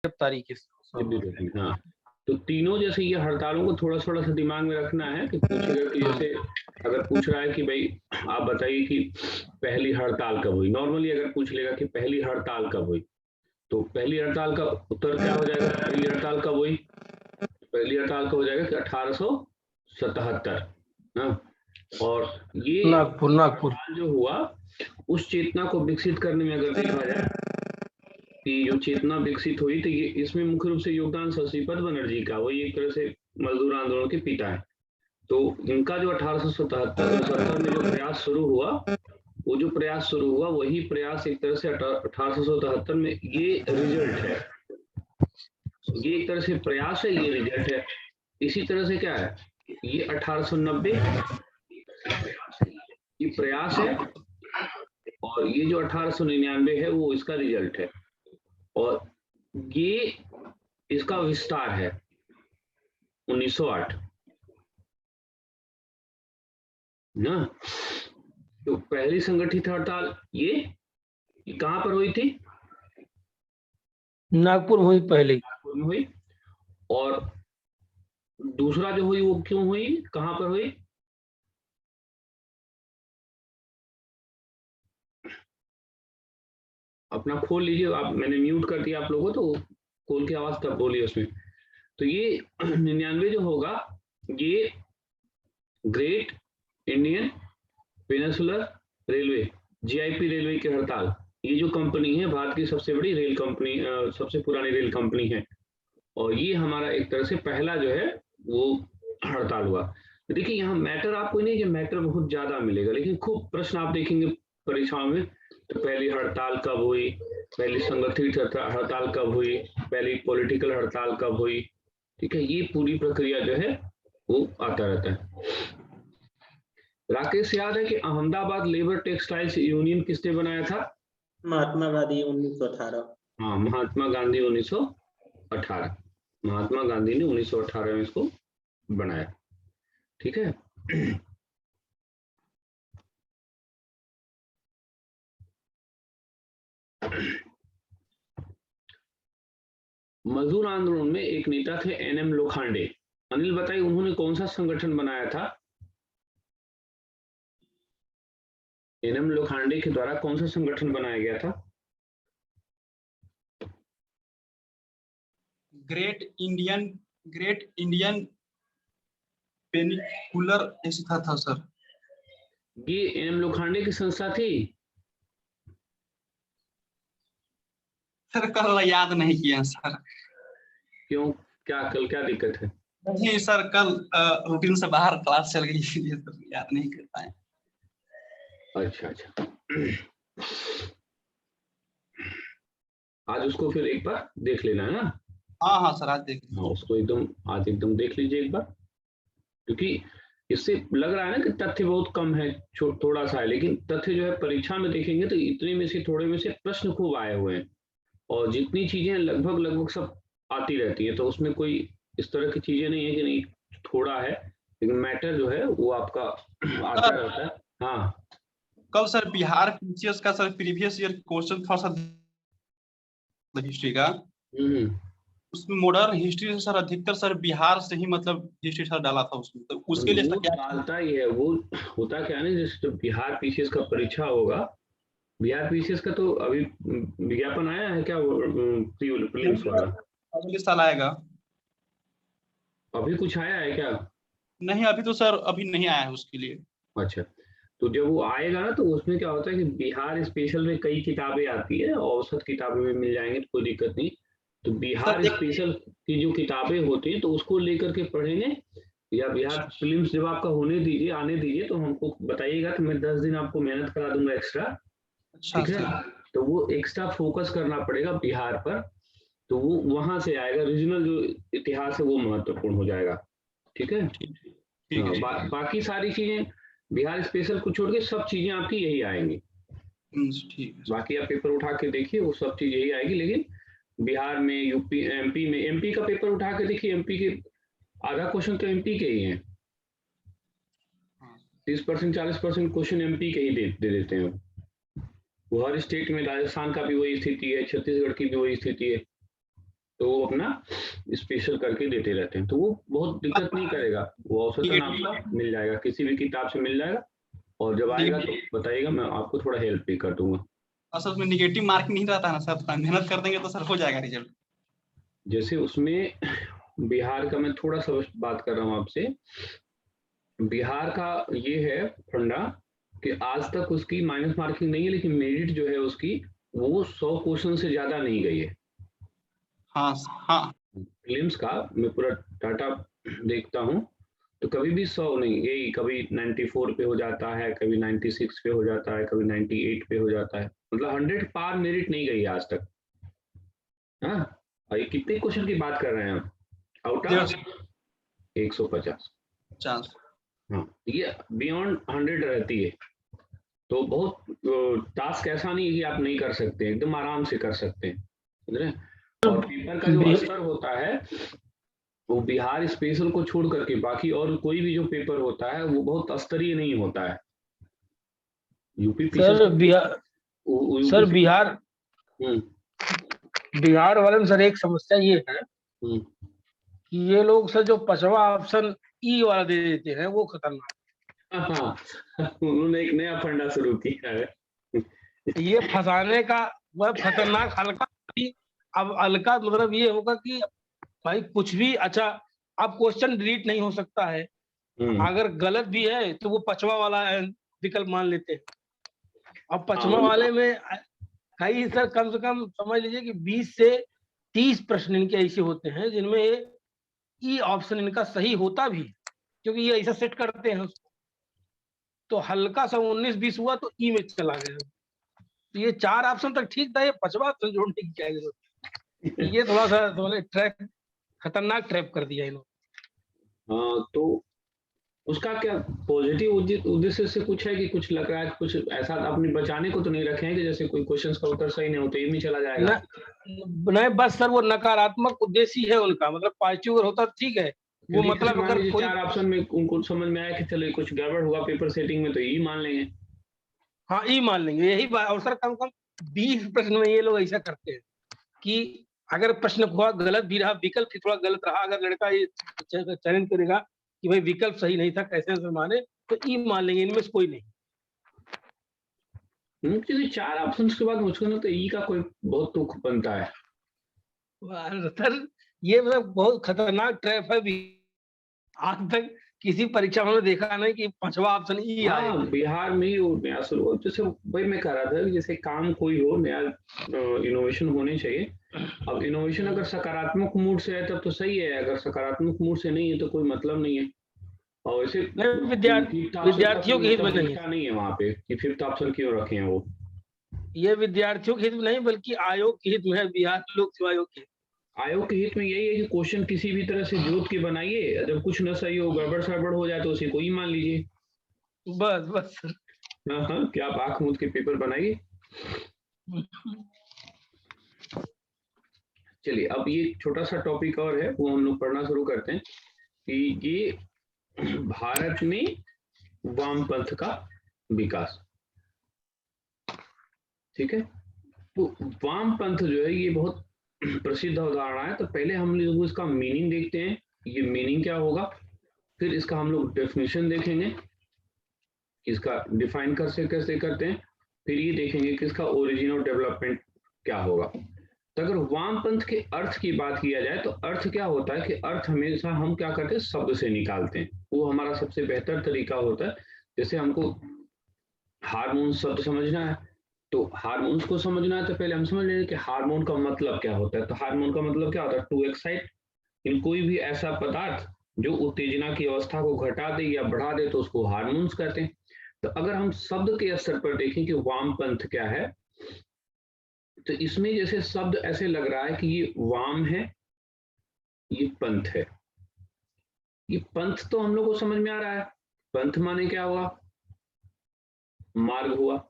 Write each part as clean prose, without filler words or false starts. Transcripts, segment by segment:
तारीख हाँ, तो तीनों जैसे ये हड़तालों को थोड़ा थोड़ा सा दिमाग में रखना है कि पूछेगा कि जैसे अगर पूछ रहा है कि भाई आप बताइए कि पहली हड़ताल कब हुई, नॉर्मली अगर पूछ लेगा कि पहली हड़ताल कब हुई, तो पहली हड़ताल का उत्तर क्या हो जाएगा? पहली हड़ताल कब हुई? पहली हड़ताल का हो जाएगा कि 1877। हाँ, और ये नागपुर जो हुआ उस चेतना को विकसित करने में अगर देखा जाए कि जो चेतना विकसित हुई तो ये इसमें मुख्य रूप से योगदान शशिपद बनर्जी का, वही एक तरह से मजदूर आंदोलन के पिता है। तो इनका जो 1877 में जो प्रयास शुरू हुआ, वो जो प्रयास शुरू हुआ वही प्रयास एक तरह से 1877 में ये रिजल्ट है, ये एक तरह से प्रयास है, ये रिजल्ट है। इसी तरह से क्या है, ये 1890 ये प्रयास है और ये जो 1899 है वो इसका रिजल्ट है, और ये इसका विस्तार है 1908 ना। तो पहली संगठित हड़ताल ये कहां पर हुई थी? नागपुर हुई पहले, नागपुर में हुई। और दूसरा जो हुई वो क्यों हुई, कहां पर हुई? अपना खोल लीजिए आप, मैंने म्यूट कर दिया आप लोगों, तो खोल की आवाज तब बोलिए उसमें। तो ये 99 जो होगा ये great Indian peninsular railway, GIP railway की हड़ताल, ये जो कंपनी है भारत की सबसे बड़ी रेल कंपनी, सबसे पुरानी रेल कंपनी है, और ये हमारा एक तरह से पहला जो है वो हड़ताल हुआ। तो देखिए यहाँ मैटर आपको नहीं कि मैटर बहुत ज्यादा मिलेगा, लेकिन खूब प्रश्न आप देखेंगे परीक्षाओं में। तो पहली हड़ताल कब हुई, पहली संगठित हड़ताल कब हुई, पहली पॉलिटिकल हड़ताल कब हुई, ठीक है, ये पूरी प्रक्रिया जो है वो आता रहता है। राकेश, याद है कि अहमदाबाद लेबर टेक्सटाइल्स यूनियन किसने बनाया था? महात्मा गांधी 1918। हाँ, महात्मा गांधी 1918, महात्मा गांधी ने 1918 में इसको बनाया, ठीक है। मजदूर आंदोलन में एक नेता थे एनएम लोखंडे। अनिल बताइए उन्होंने कौन सा संगठन बनाया था? एनएम लोखंडे के द्वारा कौन सा संगठन बनाया गया था? ग्रेट इंडियन पेनिकुलर ऐसा था सर। ये एनएम लोखंडे की संस्था थी? सर कल याद नहीं किया सर। क्यों, क्या कल क्या दिक्कत है? नहीं सर, कल रूटीन से बाहर क्लास चल गई इसलिए सर याद नहीं कर पाए। अच्छा, आज उसको फिर एक बार देख लेना है ना। हाँ सर, आज देख हाँ, उसको आज एकदम देख लीजिए एक बार, क्योंकि इससे लग रहा है ना कि तथ्य बहुत कम है, थोड़ा सा है, लेकिन तथ्य जो है परीक्षा में देखेंगे तो इतने में से थोड़े में से प्रश्न खूब आए हुए हैं, और जितनी चीजें लगभग सब आती रहती है, तो उसमें कोई इस तरह की चीजें नहीं है कि नहीं थोड़ा है, लेकिन मैटर जो है वो आपका आता रहता है। हाँ, कल सर बिहार पीसीएस का सर प्रीवियस ईयर क्वेश्चन था सर हिस्ट्री का। उसमें मॉडर्न हिस्ट्री से सर अधिकतर सर बिहार से ही मतलब हिस्ट्री सर डाला था उसमें, तो उसके लिए वो डालता ही है। वो होता क्या है ना, जैसे बिहार पीसीएस का परीक्षा होगा, बिहार पीसीएस का तो अभी विज्ञापन आया है क्या, प्रीलिम्स वाला? अगले साल आएगा। अभी कुछ आया है क्या? नहीं अभी तो सर अभी नहीं आया है उसके लिए। अच्छा, तो जब वो आएगा ना तो उसमें क्या होता है कि बिहार स्पेशल में कई किताबें आती है, औसत किताबें में मिल जाएंगे तो कोई दिक्कत नहीं। तो बिहार स्पेशल की जो किताबें होती हैं तो उसको लेकर के पढ़ेंगे, या बिहार प्रीलिम्स जब आपका आने दीजिए तो हमको बताइएगा कि मैं 10 दिन आपको मेहनत करा दूंगा एक्स्ट्रा, ठीक है। तो वो एक्स्ट्रा फोकस करना पड़ेगा बिहार पर, तो वो वहां से आएगा, रीजनल जो इतिहास है वो महत्वपूर्ण हो जाएगा, ठीक है। बाकी सारी चीजें बिहार स्पेशल को छोड़ के सब चीजें आपकी यही आएंगी, बाकी आप पेपर उठा के देखिए वो सब चीज यही आएगी। लेकिन बिहार में, यूपी, एमपी में, एमपी का पेपर उठा के देखिए, एमपी के आधा क्वेश्चन तो एमपी के ही हैं, 30% 40% क्वेश्चन एमपी के ही दे देते हैं। वो हर स्टेट में, राजस्थान का भी वही स्थिति है, छत्तीसगढ़ की भी वही स्थिति है, तो वो अपना स्पेशल करके देते रहते हैं, तो वो बहुत दिक्कत नहीं करेगा, वो औसतन आपका मिल जाएगा, किसी भी किताब से मिल जाएगा, और जब आएगा तो बताइएगा, मैं आपको थोड़ा हेल्प भी कर दूंगा। सर उसमें निगेटिव मार्क नहीं रहता ना सर, मेहनत कर देंगे तो सर हो जाएगा रिजल्ट। जैसे उसमें बिहार का मैं थोड़ा सा बात कर रहा हूँ आपसे, बिहार का ये है फंडा कि आज तक उसकी माइनस मार्किंग नहीं है, लेकिन मेरिट जो है उसकी वो 100 क्वेश्चन से ज्यादा नहीं गई है। हाँ हाँ, प्रीलिम्स का मैं पूरा डाटा देखता हूँ, तो कभी भी 100 नहीं, यही कभी 94 पे हो जाता है, कभी 96 पे हो जाता है, कभी 98 पे हो जाता है, मतलब 100 पार मेरिट नहीं गई है आज तक। हाँ, और ये कितने क्वेश्चन की बात कर रहे हैं हम, आउट ऑफ 150 चांस। हाँ, ये बियॉन्ड 100 रहती है, तो बहुत टास्क ऐसा नहीं है कि आप नहीं कर सकते, एकदम आराम से कर सकते हैं, समझ रहे हैं? और पेपर का जो स्तर होता है वो बिहार स्पेशल को छोड़ करके बाकी और कोई भी जो पेपर होता है वो बहुत स्तरीय नहीं होता है। यूपी सर बिहार वाले में सर एक समस्या ये है कि ये लोग सर जो 5वां ऑप्शन ई वाला दे देते हैं वो खतरनाक। हाँ, उन्होंने एक नया फंडा शुरू किया है ये फंसाने का, वह खतरनाक हल्का भी। अब हल्का मतलब ये होगा कि भाई कुछ भी, अच्छा अब क्वेश्चन डिलीट नहीं हो सकता है, अगर गलत भी है तो वो 5वां वाला विकल्प मान लेते हैं। अब 5वां वाले में कई सर कम से कम समझ लीजिए कि 20 से 30 प्रश्न इनके ऐसे होते हैं जिनमें ई ऑप्शन इनका सही होता भी, क्योंकि ये ऐसा सेट करते हैं उसको। तो हल्का सा 19-20 हुआ तो ई में चला गया, तो ये 4 ऑप्शन तक ठीक था, ये 5वां ऑप्शन जोड़ने की क्या जरूरत। ये थोड़ा सा ट्रैप, खतरनाक ट्रैप कर दिया इन्होंने। हाँ, तो उसका क्या पॉजिटिव उद्देश्य से कुछ है कि कुछ लग रहा है, कुछ ऐसा अपने बचाने को तो नहीं रखे हैं कि जैसे कोई क्वेश्चन का उत्तर सही नहीं हो तो ये चला जाएगा? नहीं, बस सर वो नकारात्मक उद्देश्य है उनका, मतलब पॉजिटिव अगर होता ठीक है, वो मतलब अगर कोई 4 ऑप्शन में उनको समझ में आया कि चलो कुछ गड़बड़ हुआ पेपर सेटिंग में तो ये मान लेंगे। हाँ, ई मान लेंगे, यही बात। और सर कम कम 20 प्रश्न में ये लोग ऐसा करते हैं कि अगर प्रश्न हुआ गलत भी रहा, विकल्प भी थोड़ा गलत रहा, अगर लड़का ये चयन करेगा कि भाई विकल्प सही नहीं था, कैसे आंसर माने, तो ई मान लेंगे, इनमें से कोई नहीं। क्योंकि 4 ऑप्शंस के बाद मुझको ना तो ई का कोई बहुत तुक बनता है सर ये मतलब बहुत खतरनाक ट्रैप है भी। आज तक किसी परीक्षा में देखा नहीं कि 5वां ऑप्शन ई आए। बिहार में ही नया शुरू हो, जैसे वही मैं कह रहा था कि जैसे काम कोई हो नया, इनोवेशन होने चाहिए। अब इनोवेशन अगर सकारात्मक मूड से है तब तो सही है, अगर सकारात्मक मूड से नहीं है तो कोई मतलब नहीं है। और वैसे विद्यार्थियों के हित में नहीं है वहाँ पे कि 5th ऑप्शन क्यों रखे हैं वो, ये विद्यार्थियों के हित में नहीं बल्कि आयोग के हित में है, बिहार लोक सेवा आयोग के हित में यही है कि क्वेश्चन किसी भी तरह से जोत के बनाइए, जब कुछ न सही हो, गड़बड़ सड़बड़ हो जाए तो उसे कोई मान लीजिए, बस बस। हाँ, क्या आप आंख मूंद के पेपर बनाइए। चलिए अब ये छोटा सा टॉपिक और है वो हम लोग पढ़ना शुरू करते हैं कि ये भारत में वामपंथ का विकास, ठीक है। तो वामपंथ जो है ये बहुत प्रसिद्ध अवधारणा है, तो पहले हम लोग इसका मीनिंग देखते हैं, ये मीनिंग क्या होगा, फिर इसका हम लोग डेफिनेशन देखेंगे, इसका डिफाइन कैसे करते हैं, फिर ये देखेंगे कि इसका ओरिजिन और डेवलपमेंट क्या होगा। तो अगर वामपंथ के अर्थ की बात किया जाए तो अर्थ क्या होता है कि अर्थ हमेशा हम क्या करते हैं, शब्द से निकालते हैं, वो हमारा सबसे बेहतर तरीका होता है। जैसे हमको हार्मोन शब्द समझना है, तो हार्मोन्स को समझना है तो पहले हम समझ लेंगे कि हार्मोन का मतलब क्या होता है। तो हार्मोन का मतलब क्या होता है, टू एक्साइट, इन कोई भी ऐसा पदार्थ जो उत्तेजना की अवस्था को घटा दे या बढ़ा दे तो उसको हार्मोन्स कहते हैं। तो अगर हम शब्द के स्तर पर देखें कि वामपंथ क्या है, तो इसमें जैसे शब्द ऐसे लग रहा है कि ये वाम है, ये पंथ है। ये पंथ तो हम लोग को समझ में आ रहा है, पंथ माने क्या हुआ, मार्ग हुआ।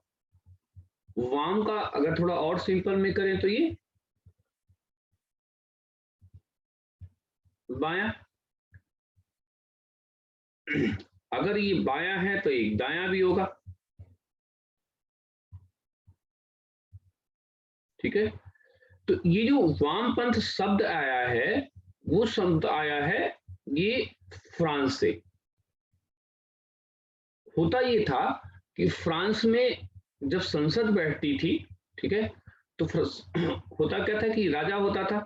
वाम का अगर थोड़ा और सिंपल में करें तो ये बायां, अगर ये बायां है तो एक दायां भी होगा, ठीक है। तो ये जो वामपंथ शब्द आया है वो शब्द आया है ये फ्रांस से। होता ये था कि फ्रांस में जब संसद बैठती थी, ठीक है, तो होता क्या था कि राजा होता था,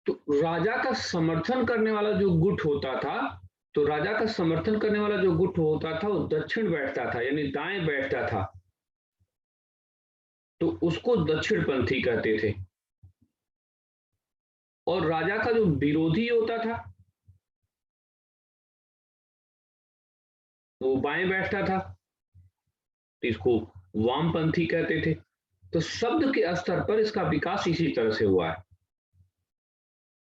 तो राजा का समर्थन करने वाला जो गुट होता था, तो राजा का समर्थन करने वाला जो गुट होता था वो दक्षिण बैठता था, यानी दाएं बैठता था, तो उसको दक्षिणपंथी कहते थे। और राजा का जो विरोधी होता था वो बाएं बैठता था, तो इसको वामपंथी कहते थे। तो शब्द के स्तर पर इसका विकास इसी तरह से हुआ है।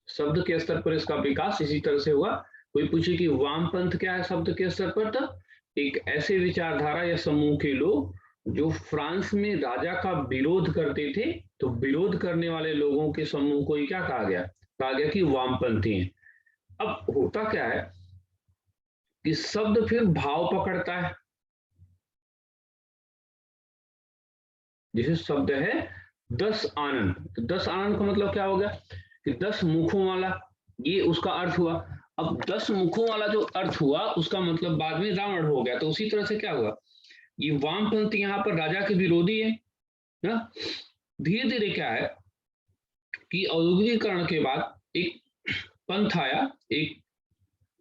शब्द के स्तर पर इसका विकास इसी तरह से हुआ। कोई पूछे कि वामपंथ क्या है शब्द के स्तर पर, तो एक ऐसे विचारधारा या समूह के लोग जो फ्रांस में राजा का विरोध करते थे, तो विरोध करने वाले लोगों के समूह को ही क्या कहा गया? कहा गया कि वामपंथी हैं। अब होता क्या है कि शब्द फिर भाव पकड़ता है। जैसे शब्द है 10 आनन, तो 10 आनन का मतलब क्या हो गया कि 10 मुखों वाला, ये उसका अर्थ हुआ। अब 10 मुखों वाला जो अर्थ हुआ उसका मतलब बाद में रावण हो गया। तो उसी तरह से क्या हुआ, ये वामपंथ यहाँ पर राजा के विरोधी है ना। धीरे धीरे क्या है कि औद्योगिकीकरण के बाद एक पंथ आया, एक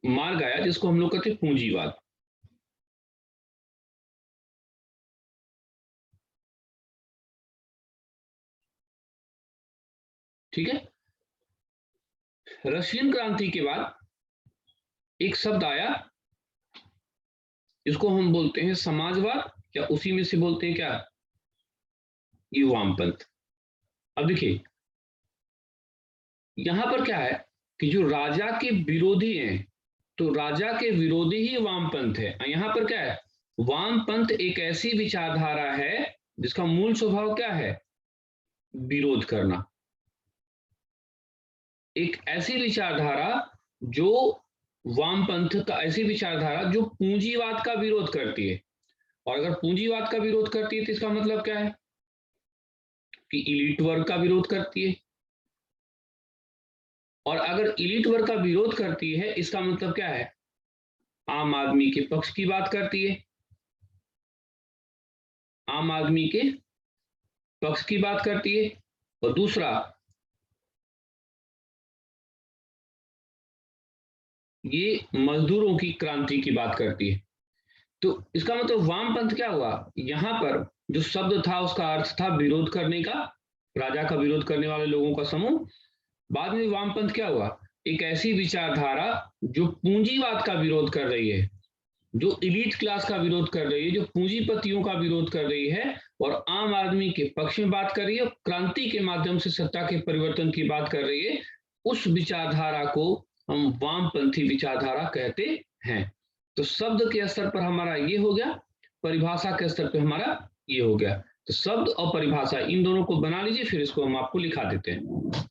मार्ग आया जिसको हम लोग कहते हैं पूंजीवाद। ठीक है, रशियन क्रांति के बाद एक शब्द आया, इसको हम बोलते हैं समाजवाद, या उसी में से बोलते हैं क्या, ये वामपंथ। अब देखिए यहां पर क्या है कि जो राजा के विरोधी हैं, तो राजा के विरोधी ही वामपंथ है। यहां पर क्या है, वामपंथ एक ऐसी विचारधारा है जिसका मूल स्वभाव क्या है, विरोध करना। एक ऐसी विचारधारा जो वामपंथ का, ऐसी विचारधारा जो पूंजीवाद का विरोध करती है। और अगर पूंजीवाद का विरोध करती है तो इसका मतलब क्या है कि इलीट वर्ग का विरोध करती है। और अगर इलीट वर्ग का विरोध करती है इसका मतलब क्या है, आम आदमी के पक्ष की बात करती है, आम आदमी के पक्ष की बात करती है। और दूसरा, ये मजदूरों की क्रांति की बात करती है। तो इसका मतलब वामपंथ क्या हुआ, यहां पर जो शब्द था उसका अर्थ था विरोध करने का, राजा का विरोध करने वाले लोगों का समूह। बाद में वामपंथ क्या हुआ, एक ऐसी विचारधारा जो पूंजीवाद का विरोध कर रही है, जो इलीट क्लास का विरोध कर रही है, जो पूंजीपतियों का विरोध कर रही है और आम आदमी के पक्ष में बात कर रही है, क्रांति के माध्यम से सत्ता के परिवर्तन की बात कर रही है। उस विचारधारा को हम वामपंथी विचारधारा कहते हैं। तो शब्द के स्तर पर हमारा ये हो गया, परिभाषा के स्तर पर हमारा ये हो गया। तो शब्द और परिभाषा इन दोनों को बना लीजिए, फिर इसको हम आपको लिखा देते हैं।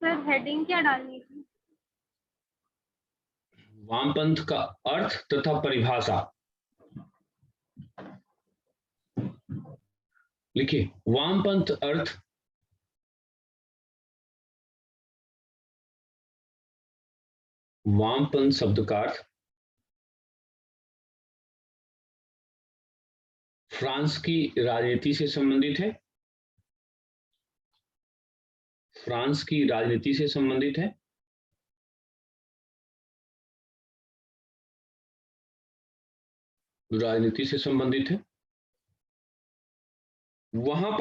सर हेडिंग क्या डालनी थी? वामपंथ का अर्थ तथा परिभाषा लिखिए। वामपंथ अर्थ, वामपंथ शब्द का अर्थ फ्रांस की राजनीति से संबंधित है, फ्रांस की राजनीति से संबंधित है। राजनीति से संबंधित है। वहां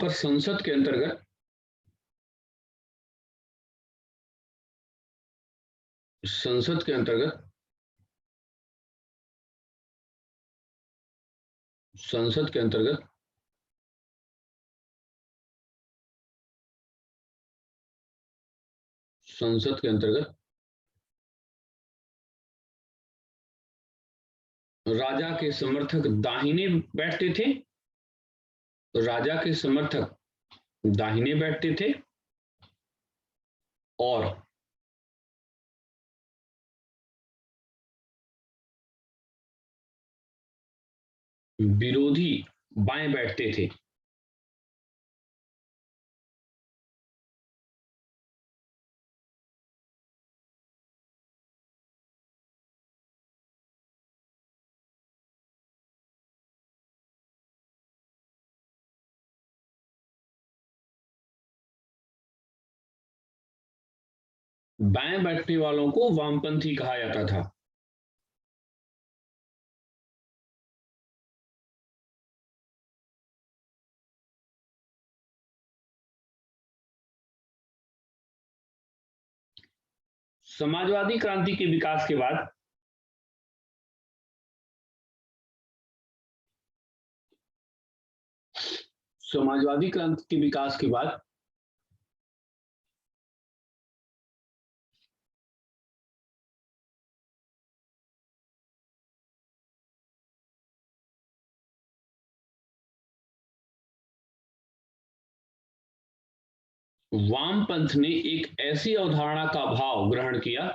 पर संसद के अंतर्गत संसद के अंतर्गत राजा के समर्थक दाहिने बैठते थे, राजा के समर्थक दाहिने बैठते थे और विरोधी बाएं बैठते थे। बाएं बैठने वालों को वामपंथी कहा जाता था। समाजवादी क्रांति के विकास के बाद वामपंथ ने एक ऐसी अवधारणा का भाव ग्रहण किया,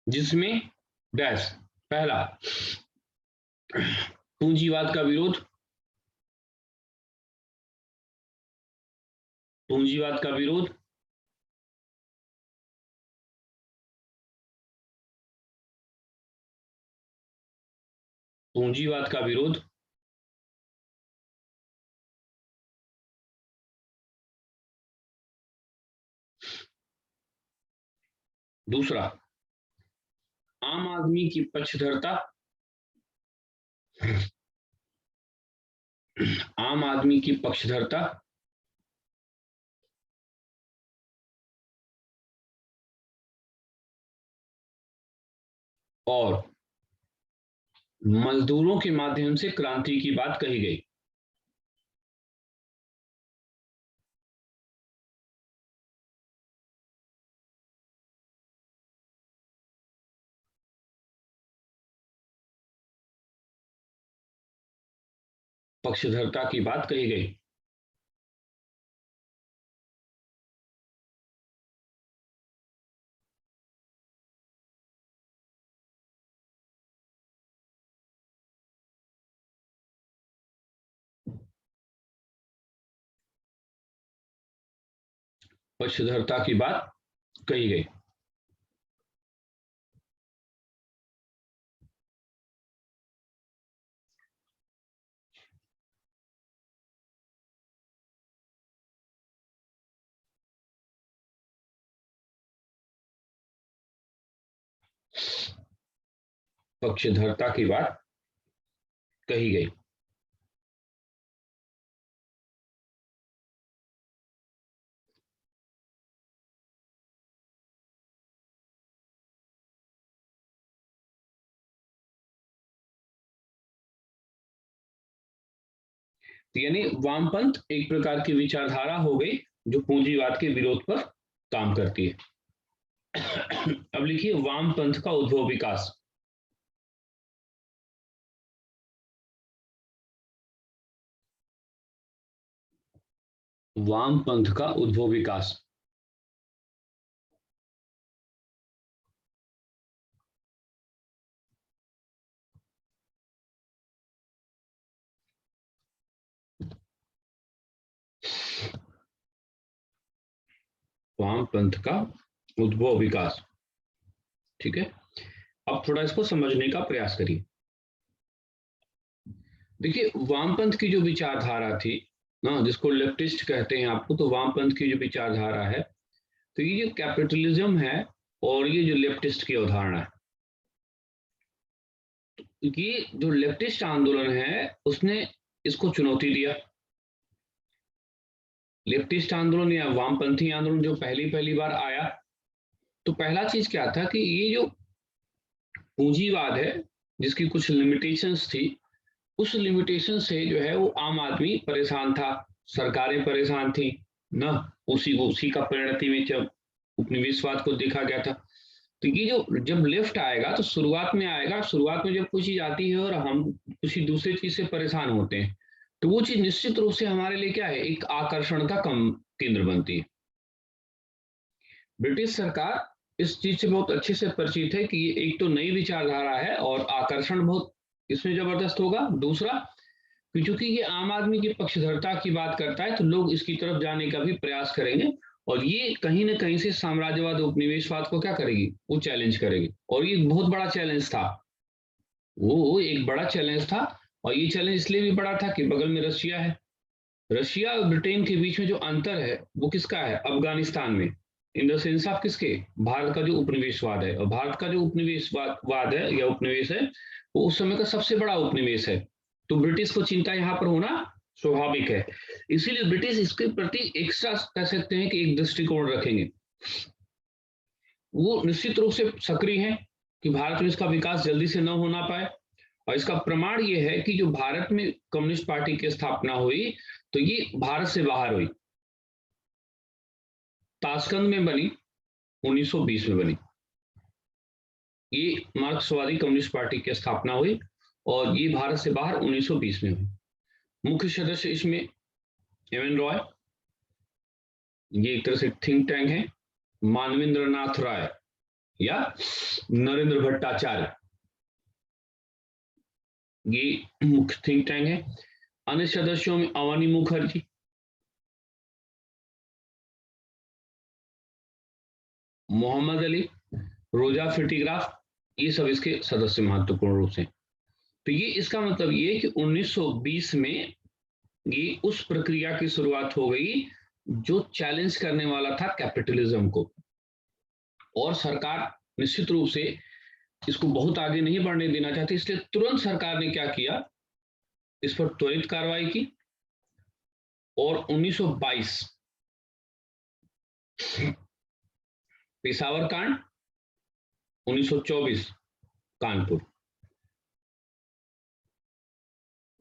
जिसमें डैश पहला पूंजीवाद का विरोध, दूसरा आम आदमी की पक्षधरता, और मजदूरों के माध्यम से क्रांति की बात कही गई। पक्षधरता की बात कही गई। पक्षधरता की बात कही गई। पक्षधरता की बात कही गई। यानी वामपंथ एक प्रकार की विचारधारा हो गई जो पूंजीवाद के विरोध पर काम करती है। अब लिखिए वामपंथ का उद्भव विकास। वामपंथ का उद्भव विकास। वामपंथ का उद्भव विकास, ठीक है। अब थोड़ा इसको समझने का प्रयास करिए। देखिए, वामपंथ की जो विचारधारा थी ना, जिसको लेफ्टिस्ट कहते हैं आपको, तो वामपंथ की जो विचारधारा है, तो ये जो कैपिटलिज्म है और ये जो लेफ्टिस्ट की अवधारणा है, ये जो लेफ्टिस्ट आंदोलन है उसने इसको चुनौती दिया। लेफ्टिस्ट आंदोलन या वामपंथी आंदोलन जो पहली बार आया, तो पहला चीज क्या था कि ये जो पूंजीवाद है जिसकी कुछ लिमिटेशंस थी, उस लिमिटेशन से जो है वो आम आदमी परेशान था, सरकारें परेशान थी ना, उसी का परिणति में जब उपनिवेशवाद को देखा गया था। तो ये जो जब लेफ्ट आएगा तो शुरुआत में जब कोई चीज आती है और हम किसी दूसरे चीज से परेशान होते हैं, तो वो चीज निश्चित रूप से हमारे लिए क्या है, एक आकर्षण का केंद्र बनती है। ब्रिटिश सरकार इस चीज से बहुत अच्छे से परिचित है कि ये एक तो नई विचारधारा है और आकर्षण बहुत इसमें जबरदस्त होगा। दूसरा, क्योंकि ये आम आदमी की पक्षधरता की बात करता है, तो लोग इसकी तरफ जाने का भी प्रयास करेंगे और ये कहीं ना कहीं से साम्राज्यवाद उपनिवेशवाद को क्या करेगी, वो चैलेंज करेगी। और ये बहुत बड़ा चैलेंज था, वो एक बड़ा चैलेंज था। और ये चैलेंज इसलिए भी बड़ा था कि बगल में रशिया है। रशिया और ब्रिटेन के बीच में जो अंतर है वो किसका है, अफगानिस्तान में, इन द सेंस ऑफ किसके, भारत का जो उपनिवेशवाद है। और भारत का जो उपनिवेशवाद है या उपनिवेश है, वो उस समय का सबसे बड़ा उपनिवेश है। तो ब्रिटिश को चिंता यहाँ पर होना स्वाभाविक है। इसीलिए ब्रिटिश इसके प्रति एक्स्ट्रा कह सकते हैं कि एक दृष्टिकोण रखेंगे। वो निश्चित रूप से सक्रिय है कि भारत में इसका विकास जल्दी से न होना पाए। और इसका प्रमाण ये है कि जो भारत में कम्युनिस्ट पार्टी की स्थापना हुई, तो ये भारत से बाहर हुई, ताशकंद में बनी, 1920 में बनी। ये मार्क्सवादी कम्युनिस्ट पार्टी की स्थापना हुई और ये भारत से बाहर 1920 में हुई। मुख्य सदस्य इसमें एम.एन. रॉय, ये एक तरह से थिंक टैंक है, मानवेंद्र नाथ राय या नरेंद्र भट्टाचार्य, ये मुख्य थिंक टैंक है। अन्य सदस्यों में अवनी मुखर्जी, मोहम्मद अली, रोजा फिटिग्राफ, ये सब इसके सदस्य महत्वपूर्ण रूप से। तो ये इसका मतलब ये कि 1920 में ये उस प्रक्रिया की शुरुआत हो गई जो चैलेंज करने वाला था कैपिटलिज्म को। और सरकार निश्चित रूप से इसको बहुत आगे नहीं बढ़ने देना चाहती, इसलिए तुरंत सरकार ने क्या किया, इस पर त्वरित कार्रवाई की और 1922 पेशावर कांड, 1924 कानपुर।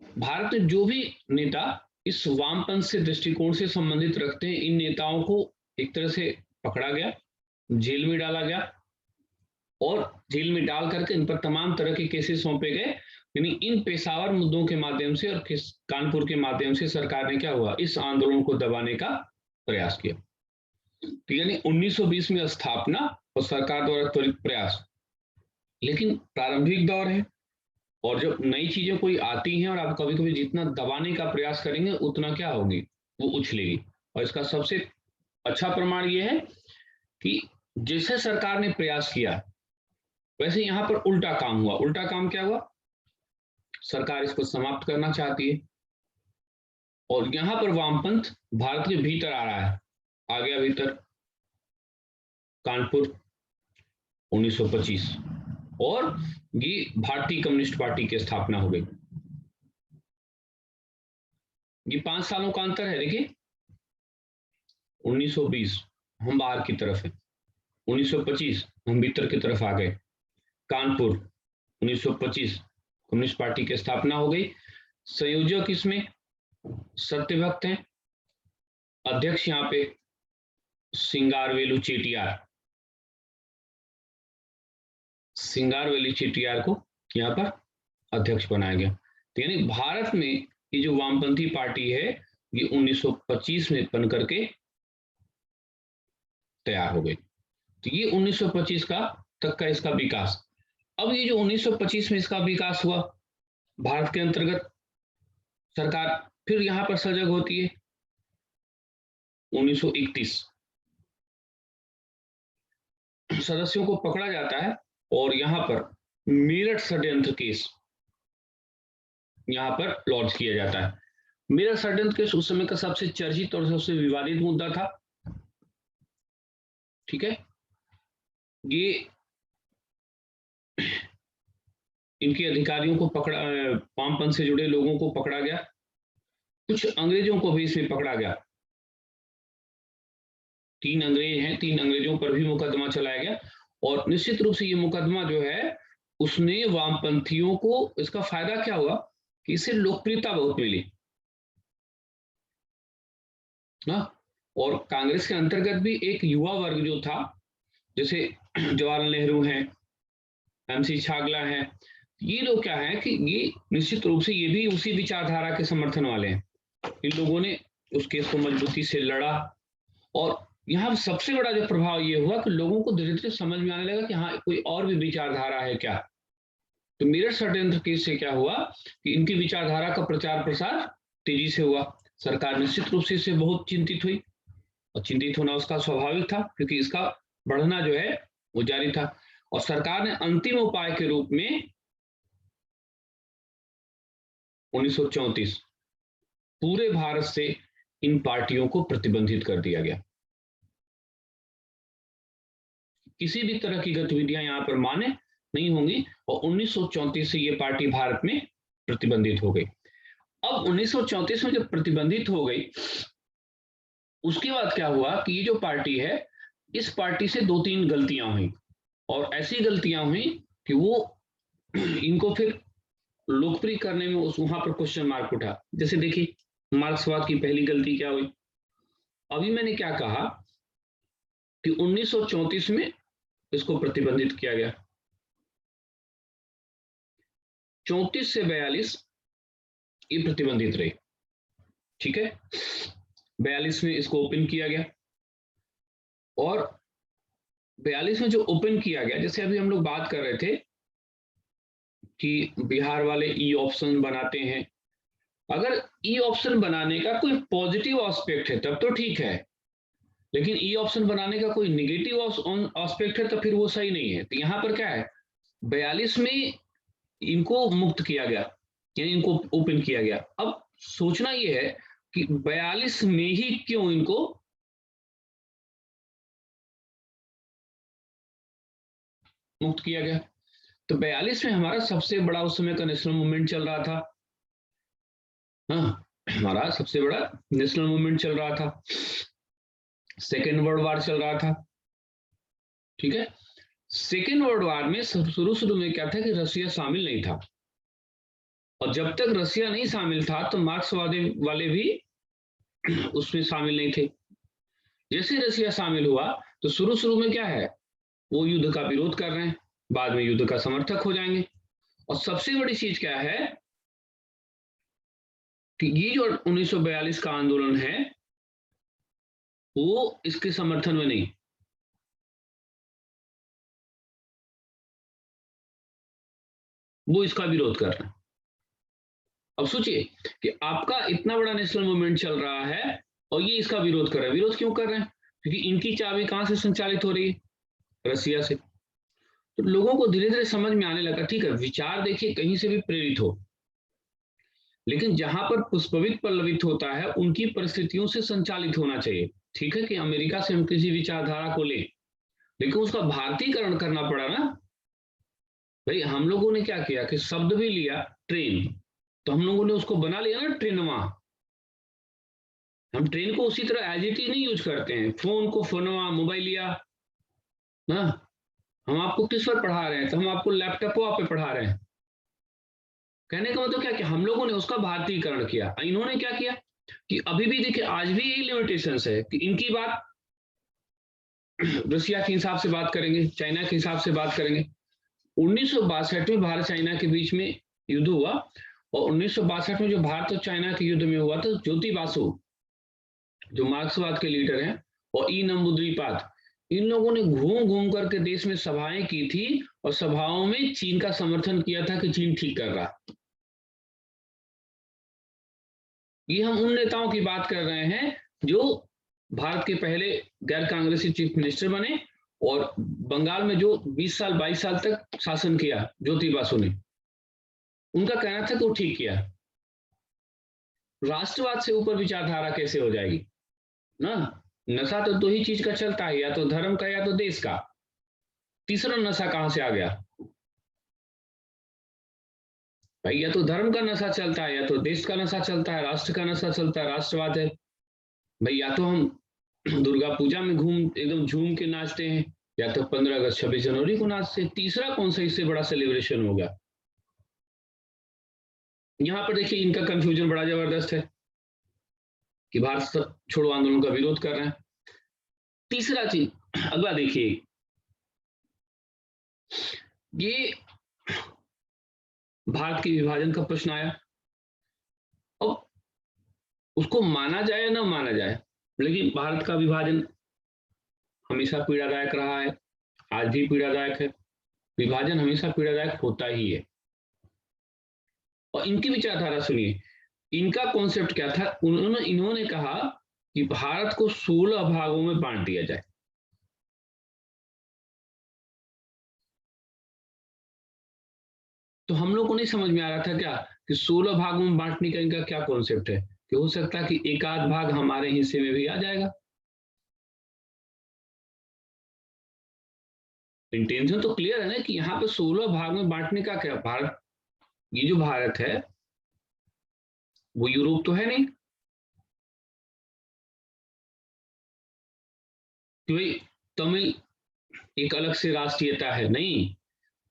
भारत में जो भी नेता इस वामपंथ से दृष्टिकोण से संबंधित रखते हैं, इन नेताओं को एक तरह से पकड़ा गया, जेल में डाला गया और जेल में डाल करके इन पर तमाम तरह के केसेस सौंपे गए। यानी इन पेशावर मुद्दों के माध्यम से और कानपुर के माध्यम से सरकार ने क्या हुआ, इस आंदोलन को दबाने का प्रयास किया। तो यानी 1920 में स्थापना और सरकार द्वारा त्वरित प्रयास। लेकिन प्रारंभिक दौर है और जब नई चीजें कोई आती हैं और आप कभी कभी जितना दबाने का प्रयास करेंगे उतना क्या होगी, वो उछलेगी। और इसका सबसे अच्छा प्रमाण ये है कि जैसे सरकार ने प्रयास किया वैसे यहां पर उल्टा काम हुआ। उल्टा काम क्या हुआ, सरकार इसको समाप्त करना चाहती है और यहां पर वामपंथ भारत के भीतर आ रहा है, आ गया भीतर। कानपुर 1925 और ये भारतीय कम्युनिस्ट पार्टी की स्थापना हो गई। ये 5 सालों का अंतर है। देखिए 1920 हम बाहर की तरफ है, 1925 हम भीतर की तरफ आ गए। कानपुर 1925 कम्युनिस्ट पार्टी की स्थापना हो गई। संयोजक इसमें सत्यभक्त हैं, अध्यक्ष यहाँ पे सिंगारवेलु चेटियार, सिंगारवेलु चेटियार को यहाँ पर अध्यक्ष बनाया गया। तो यानी भारत में ये जो वामपंथी पार्टी है ये 1925 में बन करके तैयार हो गई। तो ये 1925 का तक का इसका विकास। अब ये जो 1925 में इसका विकास हुआ भारत के अंतर्गत, सरकार फिर यहां पर सजग होती है। 1931 सदस्यों को पकड़ा जाता है और यहां पर मेरठ षड्यंत्र केस यहां पर लॉन्च किया जाता है। मेरठ षड्यंत्र केस उस समय का सबसे चर्चित और सबसे विवादित मुद्दा था। ठीक है, ये इनके अधिकारियों को पकड़ा, वामपंथ से जुड़े लोगों को पकड़ा गया, कुछ अंग्रेजों को भी इसमें पकड़ा गया। 3 अंग्रेज हैं, 3 अंग्रेजों पर भी मुकदमा चलाया गया और निश्चित रूप से ये मुकदमा जो है उसने वामपंथियों को, इसका फायदा क्या हुआ कि इससे लोकप्रियता बहुत मिली ना। और कांग्रेस के अंतर्गत भी एक युवा वर्ग जो था, जैसे जवाहरलाल नेहरू हैं, MC छागला हैं, ये लोग क्या है कि ये निश्चित रूप से ये भी उसी विचारधारा के समर्थन वाले हैं। इन लोगों ने उस केस को मजबूती से लड़ा और यहाँ सबसे बड़ा जो प्रभाव ये हुआ कि लोगों को धीरे धीरे समझ में आने लगा कि हाँ कोई और भी विचारधारा है क्या। तो मेरठ षड्यंत्र केस से क्या हुआ कि इनकी विचारधारा का प्रचार प्रसार तेजी से हुआ। सरकार निश्चित रूप से इससे बहुत चिंतित हुई और चिंतित होना उसका स्वाभाविक था क्योंकि इसका बढ़ना जो है वो जारी था। और सरकार ने अंतिम उपाय के रूप में 1934 पूरे भारत से इन पार्टियों को प्रतिबंधित कर दिया गया। किसी भी तरह की गतिविधियां यहां पर मान्य नहीं होंगी और 1934 से ये पार्टी भारत में प्रतिबंधित हो गई। अब 1934 में जब प्रतिबंधित हो गई उसके बाद क्या हुआ कि ये जो पार्टी है, इस पार्टी से 2-3 गलतियां हुई और ऐसी गलतियां हुई कि वो इनको फिर लोकप्रिय करने में वहां पर क्वेश्चन मार्क उठा। जैसे देखिए मार्क्सवाद की पहली गलती क्या हुई। अभी मैंने क्या कहा कि 1934 में इसको प्रतिबंधित किया गया, 34 से 42 ये प्रतिबंधित रही। ठीक है, 42 में इसको ओपन किया गया और 42 में जो ओपन किया गया, जैसे अभी हम लोग बात कर रहे थे कि बिहार वाले ई ऑप्शन बनाते हैं, अगर ई ऑप्शन बनाने का कोई पॉजिटिव एस्पेक्ट है तब तो ठीक है, लेकिन ई ऑप्शन बनाने का कोई निगेटिव एस्पेक्ट है तो फिर वो सही नहीं है। तो यहां पर क्या है, 42 में इनको मुक्त किया गया यानी इनको ओपन किया गया। अब सोचना ये है कि 42 में ही क्यों इनको मुक्त किया गया। तो 42 में हमारा सबसे बड़ा उस समय का नेशनल मूवमेंट चल रहा था। हाँ, हमारा सबसे बड़ा नेशनल मूवमेंट चल रहा था, सेकेंड वर्ल्ड वार चल रहा था। ठीक है, सेकेंड वर्ल्ड वार में शुरू में क्या था कि रशिया शामिल नहीं था और जब तक रशिया नहीं शामिल था तो मार्क्सवादी वाले भी उसमें शामिल नहीं थे। जैसे रशिया शामिल हुआ तो शुरू में क्या है, वो युद्ध का विरोध कर रहे हैं, बाद में युद्ध का समर्थक हो जाएंगे। और सबसे बड़ी चीज क्या है कि ये जो 1942 का आंदोलन है वो इसके समर्थन में नहीं, वो इसका विरोध कर रहे हैं। अब सोचिए कि आपका इतना बड़ा नेशनल मूवमेंट चल रहा है और ये इसका विरोध कर रहे हैं। विरोध क्यों कर रहे हैं? क्योंकि इनकी चाबी कहां से संचालित हो रही है, रसिया से। तो लोगों को धीरे धीरे समझ में आने लगा, ठीक है विचार देखिए कहीं से भी प्रेरित हो, लेकिन जहां पर पुष्पवित पल्लवित होता है उनकी परिस्थितियों से संचालित होना चाहिए। ठीक है कि अमेरिका से हम किसी विचारधारा को लें, लेकिन उसका भारतीयकरण करना पड़ा ना भाई। हम लोगों ने क्या किया कि शब्द भी लिया ट्रेन, तो हम लोगों ने उसको बना लिया ना ट्रेनवा। हम ट्रेन को उसी तरह एज इट इज नहीं यूज करते हैं, फोन को फोनवा, मोबाइल लिया ना। हम आपको किस पर पढ़ा रहे हैं, तो हम आपको लैपटॉप पे पढ़ा रहे हैं। कहने का मतलब क्या कि हम लोगों ने उसका भारतीयकरण किया। इन्होंने क्या किया कि अभी भी देखिए आज भी यही लिमिटेशंस है कि इनकी बात रसिया के हिसाब से बात करेंगे, चाइना के हिसाब से बात करेंगे। 1962 में भारत चाइना के बीच में युद्ध हुआ और 1962 में जो भारत और चाइना के युद्ध में हुआ था, ज्योति बासु जो मार्क्सवाद के लीडर हैं और ई नंबूद्रीपाद, इन लोगों ने घूम घूम करके देश में सभाएं की थी और सभाओं में चीन का समर्थन किया था कि चीन ठीक कर रहा। ये हम उन नेताओं की बात कर रहे हैं जो भारत के पहले गैर कांग्रेसी चीफ मिनिस्टर बने और बंगाल में जो 20 साल 22 साल तक शासन किया ज्योति बासु ने, उनका कहना था कि वो ठीक किया। राष्ट्रवाद से ऊपर विचारधारा कैसे हो जाएगी ना? नशा तो दो ही चीज का चलता है, या तो धर्म का या तो देश का। तीसरा नशा कहां से आ गया भाई? या तो धर्म का नशा चलता है, या तो देश का नशा चलता है, राष्ट्र का नशा चलता है, राष्ट्रवाद है भाई। या तो हम दुर्गा पूजा में एकदम झूम के नाचते हैं, या तो 15 अगस्त 26 जनवरी को नाचते हैं। तीसरा कौन सा इससे बड़ा सेलिब्रेशन होगा? यहां पर देखिए इनका कंफ्यूजन बड़ा जबरदस्त है कि भारत छोड़ो आंदोलन का विरोध कर रहे हैं। तीसरा चीज अगला देखिए, ये भारत के विभाजन का प्रश्न आया। अब उसको माना जाए या ना माना जाए, लेकिन भारत का विभाजन हमेशा पीड़ादायक रहा है, आज भी पीड़ादायक है। विभाजन हमेशा पीड़ादायक होता ही है। और इनकी विचारधारा सुनिए, इनका कॉन्सेप्ट क्या था? इन्होंने कहा कि भारत को 16 भागों में बांट दिया जाए। तो हम लोग को नहीं समझ में आ रहा था क्या कि 16 भागों में बांटने का इनका क्या कॉन्सेप्ट है, कि हो सकता है कि एक आध भाग हमारे हिस्से में भी आ जाएगा। इंटेंशन तो क्लियर है ना कि यहाँ पे 16 भाग में बांटने का क्या? भारत, ये जो भारत है वो यूरोप तो है नहीं कि भाई तमिल एक अलग से राष्ट्रीयता है, नहीं।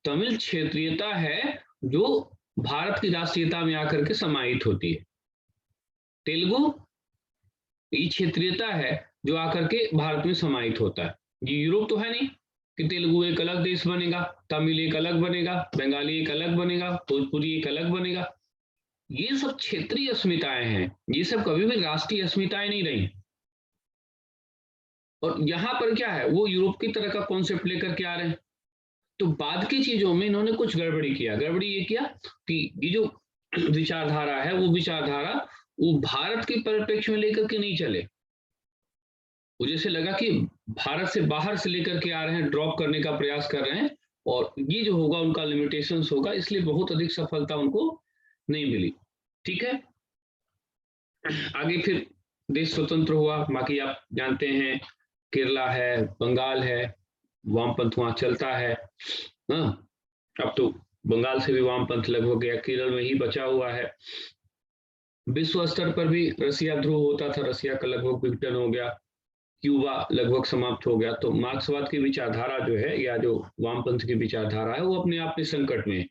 तमिल क्षेत्रीयता है जो भारत की राष्ट्रीयता में आकर के समाहित होती है। तेलुगु ये क्षेत्रीयता है जो आकर के भारत में समाहित होता है। ये यूरोप तो है नहीं कि तेलुगु एक अलग देश बनेगा, तमिल एक अलग बनेगा, बंगाली एक अलग बनेगा, भोजपुरी एक अलग बनेगा। ये सब क्षेत्रीय अस्मिताएं हैं, ये सब कभी भी राष्ट्रीय अस्मिताएं नहीं रही। और यहां पर क्या है, वो यूरोप की तरह का कॉन्सेप्ट लेकर के आ रहे हैं। तो बाद की चीजों में इन्होंने कुछ गड़बड़ी किया। गड़बड़ी ये किया कि ये जो विचारधारा है वो विचारधारा वो भारत के परिप्रेक्ष्य में लेकर के नहीं चले। वो जैसे लगा कि भारत से बाहर से लेकर के आ रहे हैं, ड्रॉप करने का प्रयास कर रहे हैं, और ये जो होगा उनका लिमिटेशंस होगा, इसलिए बहुत अधिक सफलता उनको नहीं मिली। ठीक है, आगे फिर देश स्वतंत्र हुआ। बाकी आप जानते हैं केरला है, बंगाल है, वामपंथ वहां चलता है। हाँ, अब तो बंगाल से भी वामपंथ लगभग गया, केरल में ही बचा हुआ है। विश्व स्तर पर भी रसिया ध्रुव होता था, रसिया का लगभग विघटन हो गया, क्यूबा लगभग समाप्त हो गया। तो मार्क्सवाद की विचारधारा जो है, या जो वामपंथ की विचारधारा है, वो अपने आप में संकट में है।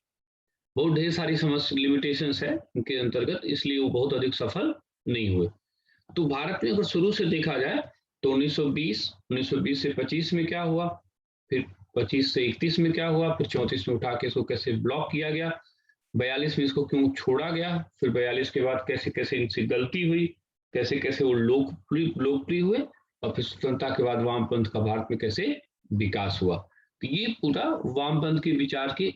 बहुत ढेर सारी समस्या लिमिटेशंस है उनके अंतर्गत, इसलिए वो बहुत अधिक सफल नहीं हुए। तो भारत में अगर शुरू से देखा जाए तो 1920 से 25 में क्या हुआ, फिर 25 से 31 में क्या हुआ, फिर 34 में उठा के इसको कैसे ब्लॉक किया गया, 42 में इसको क्यों छोड़ा गया, फिर 42 के बाद कैसे कैसे इनसे गलती हुई, कैसे कैसे वो लोकप्रिय हुए, और फिर स्वतंत्रता के बाद वामपंथ का भारत में कैसे विकास हुआ। तो ये पूरा वामपंथ के विचार की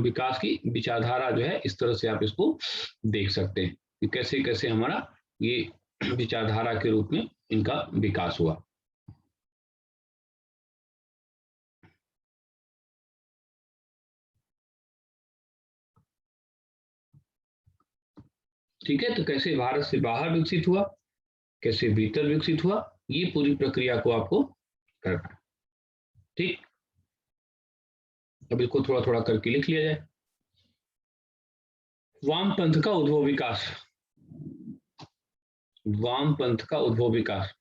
विकास की विचारधारा जो है, इस तरह से आप इसको देख सकते हैं कि कैसे कैसे हमारा ये विचारधारा के रूप में इनका विकास हुआ। ठीक है, तो कैसे भारत से बाहर विकसित हुआ, कैसे भीतर विकसित हुआ, ये पूरी प्रक्रिया को आपको करना है। ठीक, अब इसको थोड़ा थोड़ा करके लिख लिया जाए। वामपंथ का उद्भव विकास, वामपंथ का उद्भव विकास।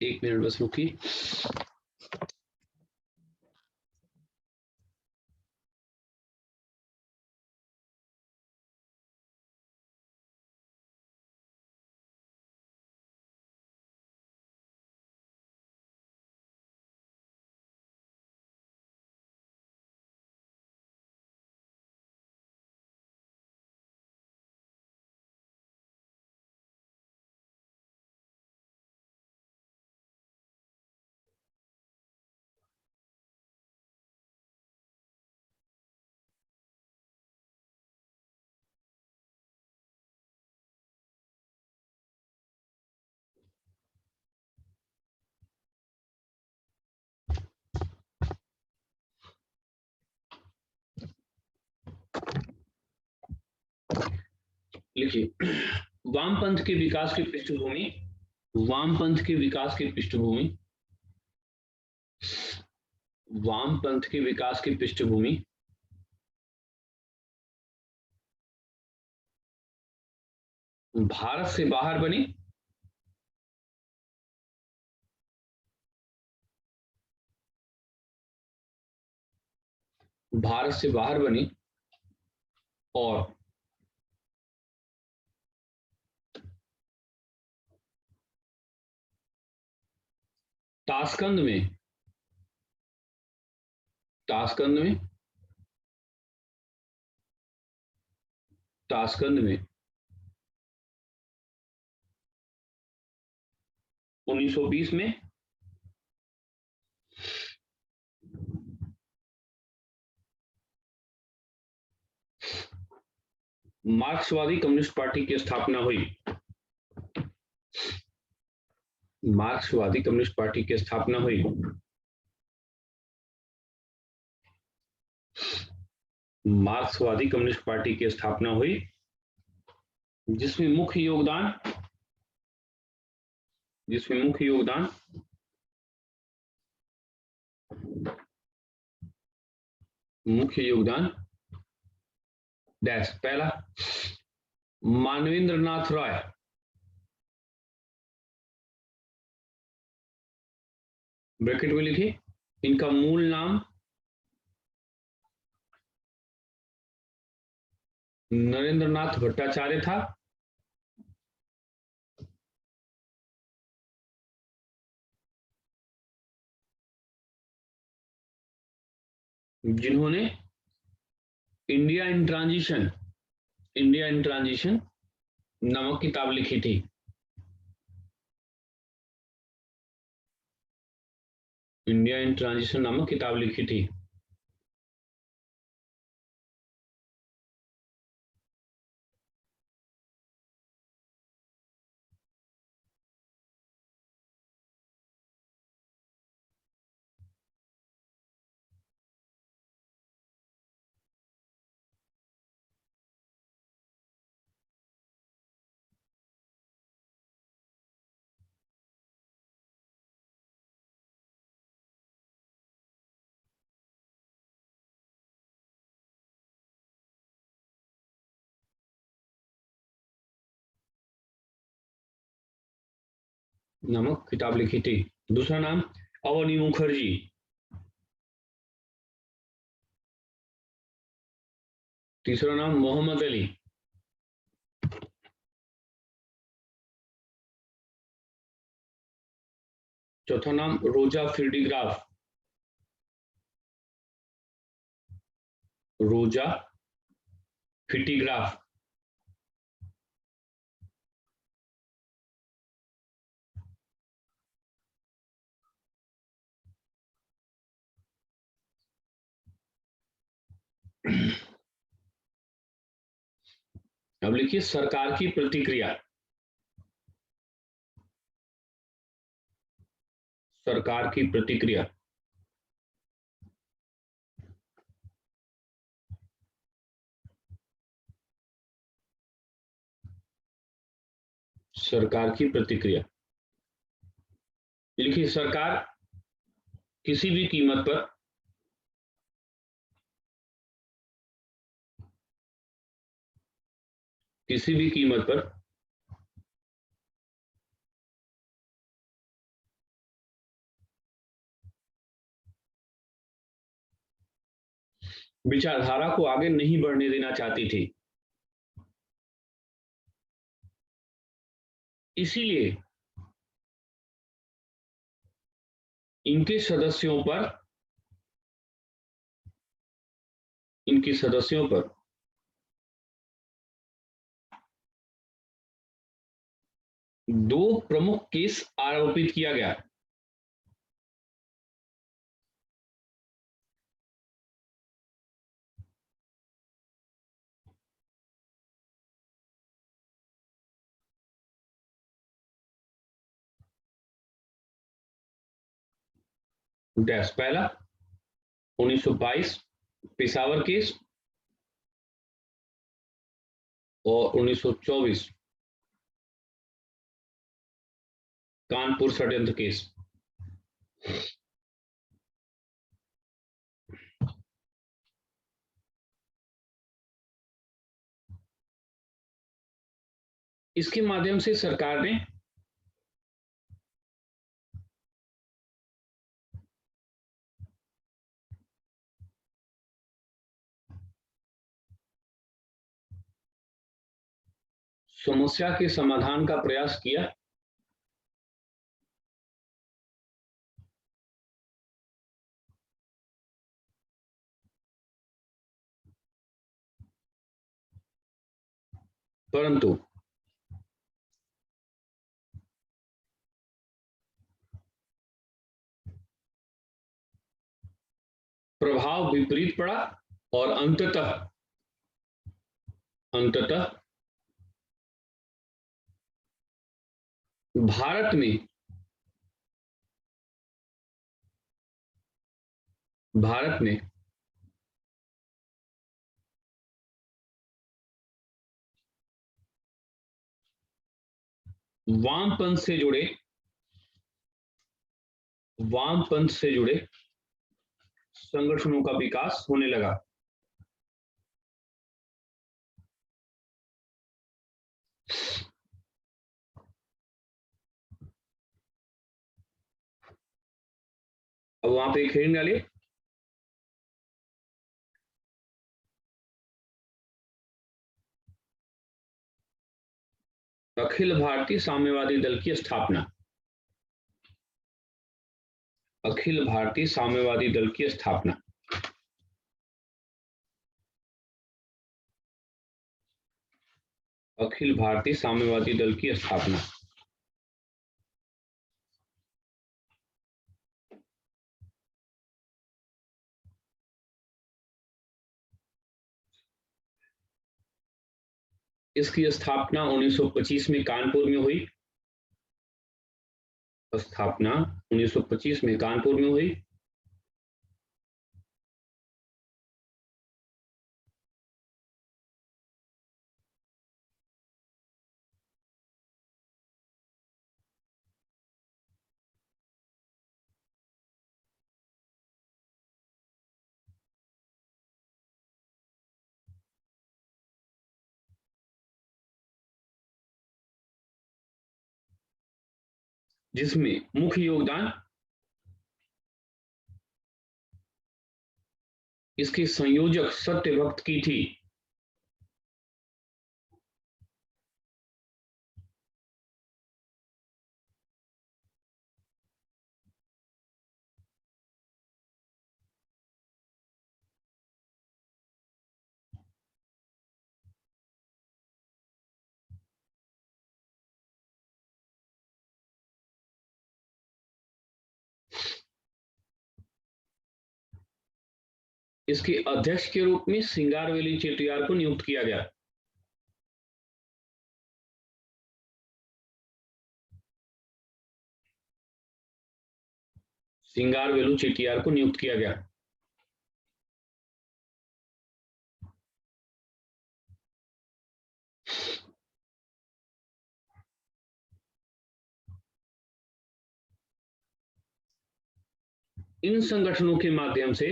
एक मिनट बस रुकिए। लिखिए, वामपंथ के विकास की पृष्ठभूमि, वामपंथ के विकास की पृष्ठभूमि, वामपंथ के विकास की पृष्ठभूमि भारत से बाहर बनी, भारत से बाहर बनी और ताशकंद में, ताशकंद में, ताशकंद में 1920 में मार्क्सवादी कम्युनिस्ट पार्टी की स्थापना हुई, मार्क्सवादी कम्युनिस्ट पार्टी की स्थापना हुई। मार्क्सवादी कम्युनिस्ट पार्टी की स्थापना हुई, जिसमें मुख्य योगदान, जिसमें मुख्य योगदान डैश, पहला मानवेंद्रनाथ राय, ब्रैकेट में लिखिए, इनका मूल नाम नरेंद्रनाथ भट्टाचार्य था। जिन्होंने India in transition, India in transition नामक किताब लिखी थी। इंडिया इन ट्रांजिशन नामक किताब लिखी थी। नामक किताब लिखी थी। दूसरा नाम अवनी मुखर्जी, तीसरा नाम मोहम्मद अली, चौथा नाम रोजा फिर्डिग्राफ, रोजा फिटिग्राफ, अब लिखिए सरकार की प्रतिक्रिया, सरकार की प्रतिक्रिया, सरकार की प्रतिक्रिया लिखिए, सरकार किसी भी कीमत पर, किसी भी कीमत पर विचारधारा को आगे नहीं बढ़ने देना चाहती थी। इसीलिए इनके सदस्यों पर, इनके सदस्यों पर दो प्रमुख केस आरोपित किया गया। डैश, पहला 1922 पेशावर केस और 1924 कानपुर षड्यंत्र केस। इसके माध्यम से सरकार ने समस्या के समाधान का प्रयास किया। परंतु प्रभाव विपरीत पड़ा और अंततः भारत में वामपंथ से जुड़े संगठनों का विकास होने लगा। अब वहां पे एक हेडिंग डालिए, अखिल भारतीय साम्यवादी दल की स्थापना। अखिल भारतीय साम्यवादी दल की स्थापना। अखिल भारतीय साम्यवादी दल की स्थापना। इसकी स्थापना 1925 में कानपुर में हुई। स्थापना 1925 में कानपुर में हुई। जिसमें मुख्य योगदान इसके संयोजक सत्यभक्त की थी। इसके अध्यक्ष के रूप में सिंगारवेली चेटियार को नियुक्त किया गया। सिंगारवेलु चेटियार को नियुक्त किया गया। इन संगठनों के माध्यम से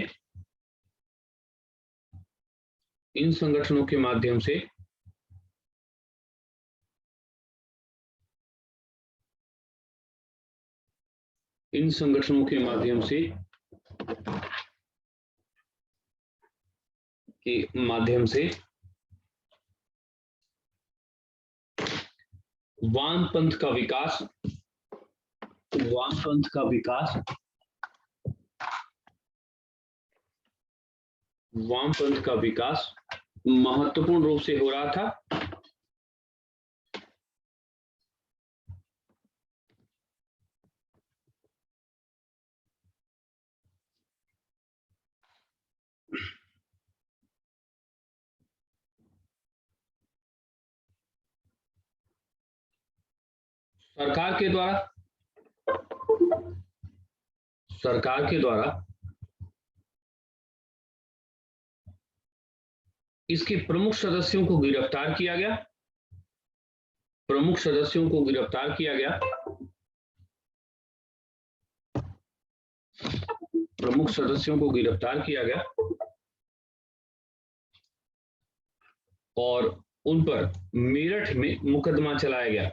इन संगठनों के माध्यम से वामपंथ का विकास महत्वपूर्ण रूप से हो रहा था। सरकार के द्वारा इसके प्रमुख सदस्यों को गिरफ्तार किया गया, प्रमुख सदस्यों को गिरफ्तार किया गया, प्रमुख सदस्यों को गिरफ्तार किया गया और उन पर मेरठ में मुकदमा चलाया गया।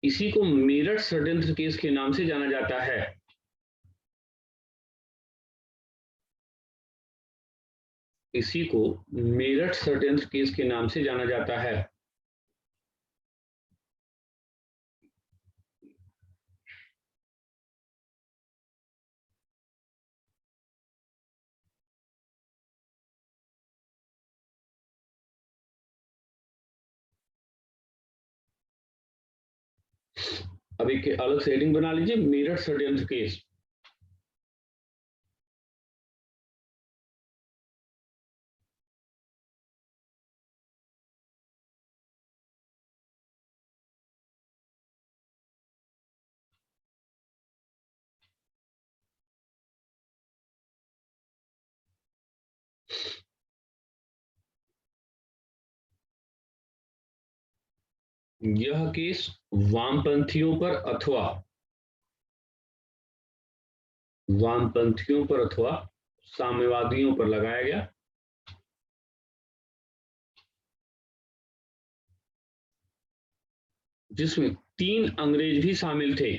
इसी को मेरठ षड्यंत्र केस के नाम से जाना जाता है। इसी को मेरठ षड्यंत्र केस के नाम से जाना जाता है। अब एक अलग से हेडिंग बना लीजिए, मेरठ षड्यंत्र केस। यह केस वामपंथियों पर अथवा साम्यवादियों पर लगाया गया। जिसमें 3 अंग्रेज भी शामिल थे,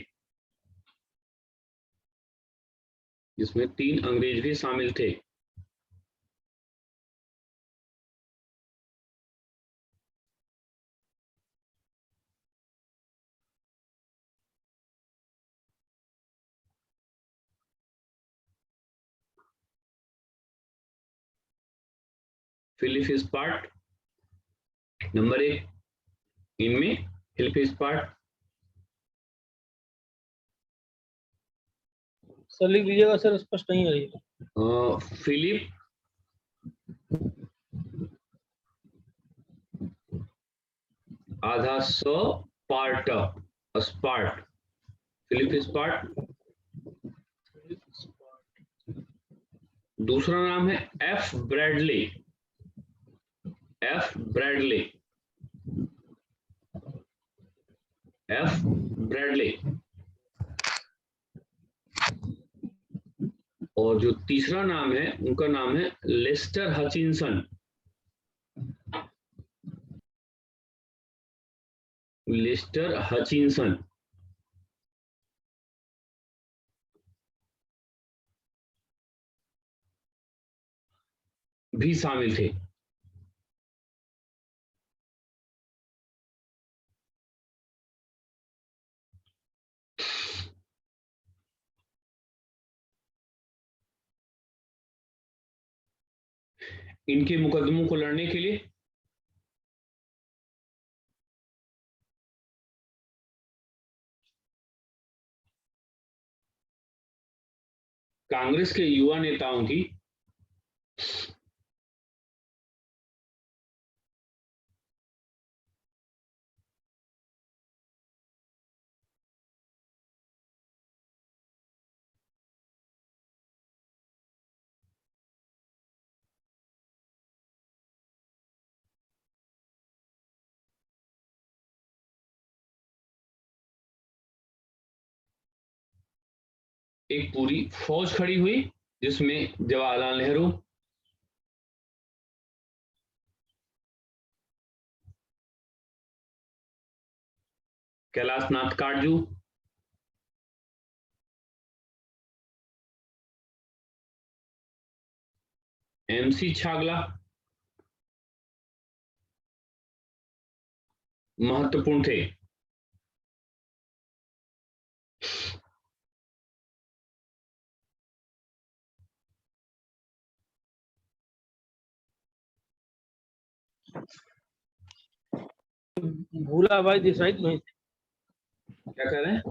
जिसमें 3 अंग्रेज भी शामिल थे। फिलिप स्पार्ट नंबर 1, इनमें फिलिप स्पार्ट। सर लिख दीजिएगा सर, स्पष्ट नहीं है। फिलिप आधा स पार्ट स्पार्ट, फिलिप स्पार्ट। दूसरा नाम है F Bradley, F Bradley, F Bradley. और जो तीसरा नाम है उनका नाम है लेस्टर हचिंसन, लेस्टर हचिंसन। भी शामिल थे। इनके मुकदमों को लड़ने के लिए कांग्रेस के युवा नेताओं की एक पूरी फौज खड़ी हुई, जिसमें जवाहरलाल नेहरू, कैलाश नाथ काटजू, एमसी छागला महत्वपूर्ण थे। भूलाभाई देसाई तो नहीं थे? क्या कह रहे हैं?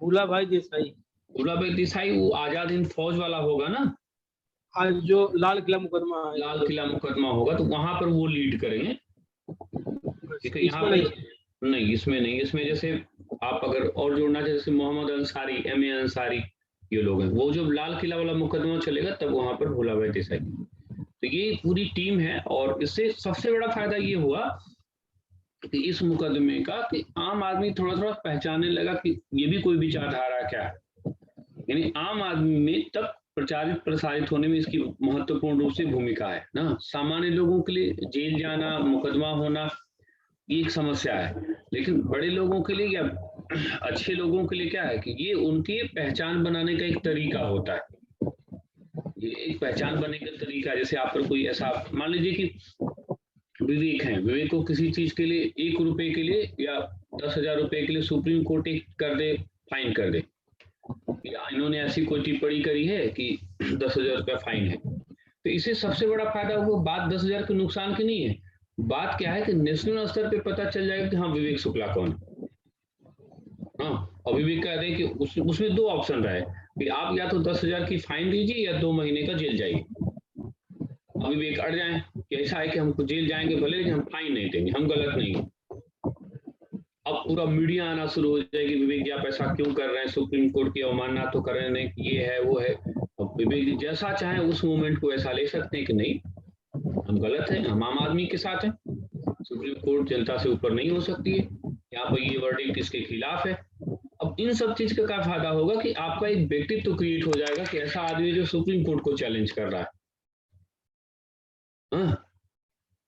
भूलाभाई देसाई, भूलाभाई देसाई वो आजाद हिंद फौज वाला होगा ना, आज जो लाल किला मुकदमा है, लाल किला मुकदमा होगा तो वहां पर वो लीड करेंगे। ठीक है, यहाँ इसमें पे नहीं। नहीं, इसमें नहीं। इसमें जैसे आप अगर और जोड़ना चाहे, जैसे मोहम्मद अंसारी, MA अंसारी, ये लोग हैं, वो जब लाल किला वाला मुकदमा चलेगा तब वहां पर भोलाभाई देसाई। तो ये पूरी टीम है, और इससे सबसे बड़ा फायदा ये हुआ कि इस मुकदमे का कि आम आदमी थोड़ा थोड़ा पहचानने लगा कि ये भी कोई विचारधारा क्या है। यानी आम आदमी में तब प्रचारित प्रसारित होने में इसकी महत्वपूर्ण रूप से भूमिका है ना। सामान्य लोगों के लिए जेल जाना, मुकदमा होना, ये एक समस्या है, लेकिन बड़े लोगों के लिए या अच्छे लोगों के लिए क्या है कि ये उनकी पहचान बनाने का एक तरीका होता है। ये एक पहचान बनने का तरीका, जैसे आप पर कोई ऐसा, मान लीजिए कि विवेक है, विवेक को किसी चीज के लिए 1 रुपए के लिए या 10,000 रुपए के लिए सुप्रीम कोर्ट एक कर दे, फाइन कर दे, या इन्होंने ऐसी कोई टिप्पणी करी है कि 10,000 रुपया फाइन है, तो इसे सबसे बड़ा फायदा हुआ। बात 10,000 के नुकसान की नहीं है, बात क्या है कि नेशनल स्तर पे पता चल जाएगा कि हाँ विवेक शुक्ला कौन है। हाँ, और विवेक कह रहे हैं कि उसमें 2 ऑप्शन रहे कि आप या तो 10,000 की फाइन दीजिए या 2 महीने का जेल जाइए। अब विवेक अड़ जाए कि ऐसा है कि हमको जेल जाएंगे भले, लेकिन हम फाइन नहीं देंगे, हम गलत नहीं है। अब पूरा मीडिया आना शुरू हो जाएगी, विवेक जी आप ऐसा क्यों कर रहे हैं, सुप्रीम कोर्ट की अवमानना तो कर रहे हैं, ये है वो है। अब विवेक जी जैसा चाहे उस मोमेंट को ऐसा ले सकते हैं कि नहीं हम गलत हैं, हम आम आदमी के साथ हैं, सुप्रीम कोर्ट जनता से ऊपर नहीं हो सकती है, यहाँ पर ये वर्डिक्ट इसके खिलाफ है। अब इन सब चीज का क्या फायदा होगा कि आपका एक व्यक्तित्व क्रिएट हो जाएगा कि ऐसा आदमी जो सुप्रीम कोर्ट को चैलेंज कर रहा है। हाँ,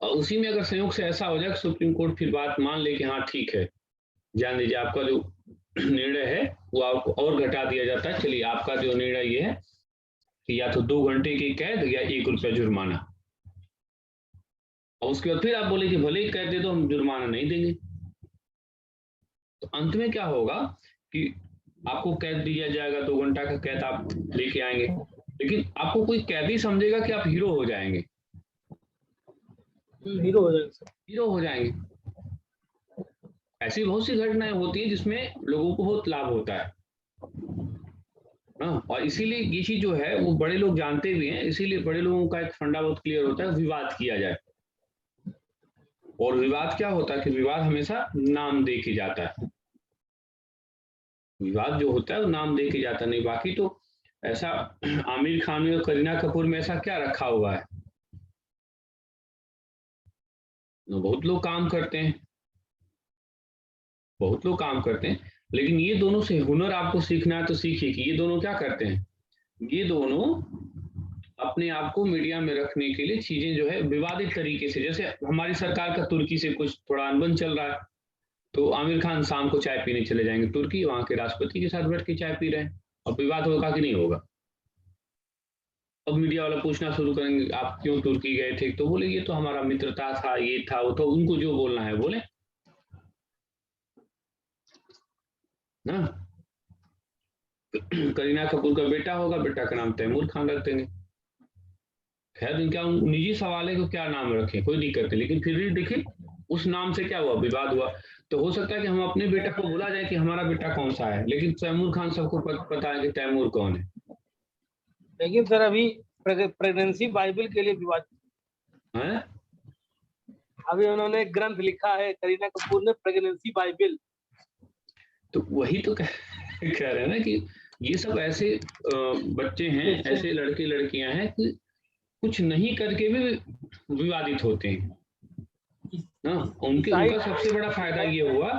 और उसी में अगर संयोग से ऐसा हो जाए कि सुप्रीम कोर्ट फिर बात मान ले कि हाँ ठीक है, जान दीजिए आपका जो निर्णय है वो आपको और घटा दिया जाता है, चलिए आपका जो निर्णय ये है कि या तो 2 घंटे की कैद या 1 रुपया जुर्माना, और उसके बाद फिर आप बोले कि भले ही कैद दे दो, हम जुर्माना नहीं देंगे। तो अंत में क्या होगा कि आपको कैद दिया जाएगा, 2 घंटा का कैद आप लेके आएंगे, लेकिन आपको कोई कैदी समझेगा कि आप हीरो हो जाएंगे, हीरो हो जाएंगे, हीरो हो जाएंगे। ऐसी बहुत सी घटनाएं होती है जिसमें लोगों को बहुत लाभ होता है हाँ, और इसीलिए ये चीज जो है वो बड़े लोग जानते भी हैं, इसीलिए बड़े लोगों का एक फंडा बहुत क्लियर होता है, विवाद किया जाए। और विवाद क्या होता है कि विवाद हमेशा नाम दे के जाता है, विवाद जो होता है वो नाम दे के जाता नहीं। बाकी तो ऐसा आमिर खान में और करीना कपूर में ऐसा क्या रखा हुआ है, बहुत लोग काम करते हैं, बहुत लोग काम करते हैं, लेकिन ये दोनों से हुनर आपको सीखना है तो सीखिए कि ये दोनों क्या करते हैं, ये दोनों अपने आप को मीडिया में रखने के लिए चीजें जो है विवादित तरीके से, जैसे हमारी सरकार का तुर्की से कुछ थोड़ा अनबन चल रहा है, तो आमिर खान शाम को चाय पीने चले जाएंगे तुर्की, वहां के राष्ट्रपति के साथ बैठ के चाय पी रहे हैं, और विवाद होगा कि नहीं होगा। अब मीडिया वाला पूछना शुरू करेंगे आप क्यों तुर्की गए थे, तो बोले ये तो हमारा मित्रता था, ये था वो, तो उनको जो बोलना है बोले ना। करीना कपूर का बेटा होगा, बेटा का नाम तैमूर खान रख देंगे, खैर इनका निजी सवाल है कि क्या नाम रखें, कोई दिक्कत नहीं, लेकिन फिर भी देखिए उस नाम से क्या हुआ, विवाद हुआ। तो हो सकता है कि हम अपने बेटा को भुला जाए कि हमारा बेटा कौन सा है, लेकिन तैमूर खान सबको पता है कि तैमूर कौन है। लेकिन सर अभी प्रेगनेंसी बाइबल के लिए विवाद है, अभी उन्होंने ग्रंथ लिखा है करीना कपूर ने, प्रेगनेंसी बाइबल। तो वही तो कह रहे हैं ना कि ये सब ऐसे बच्चे हैं, ऐसे लड़के लड़कियां हैं कि कुछ नहीं करके भी विवादित होते हैं ना। उनका सबसे बड़ा फायदा ये हुआ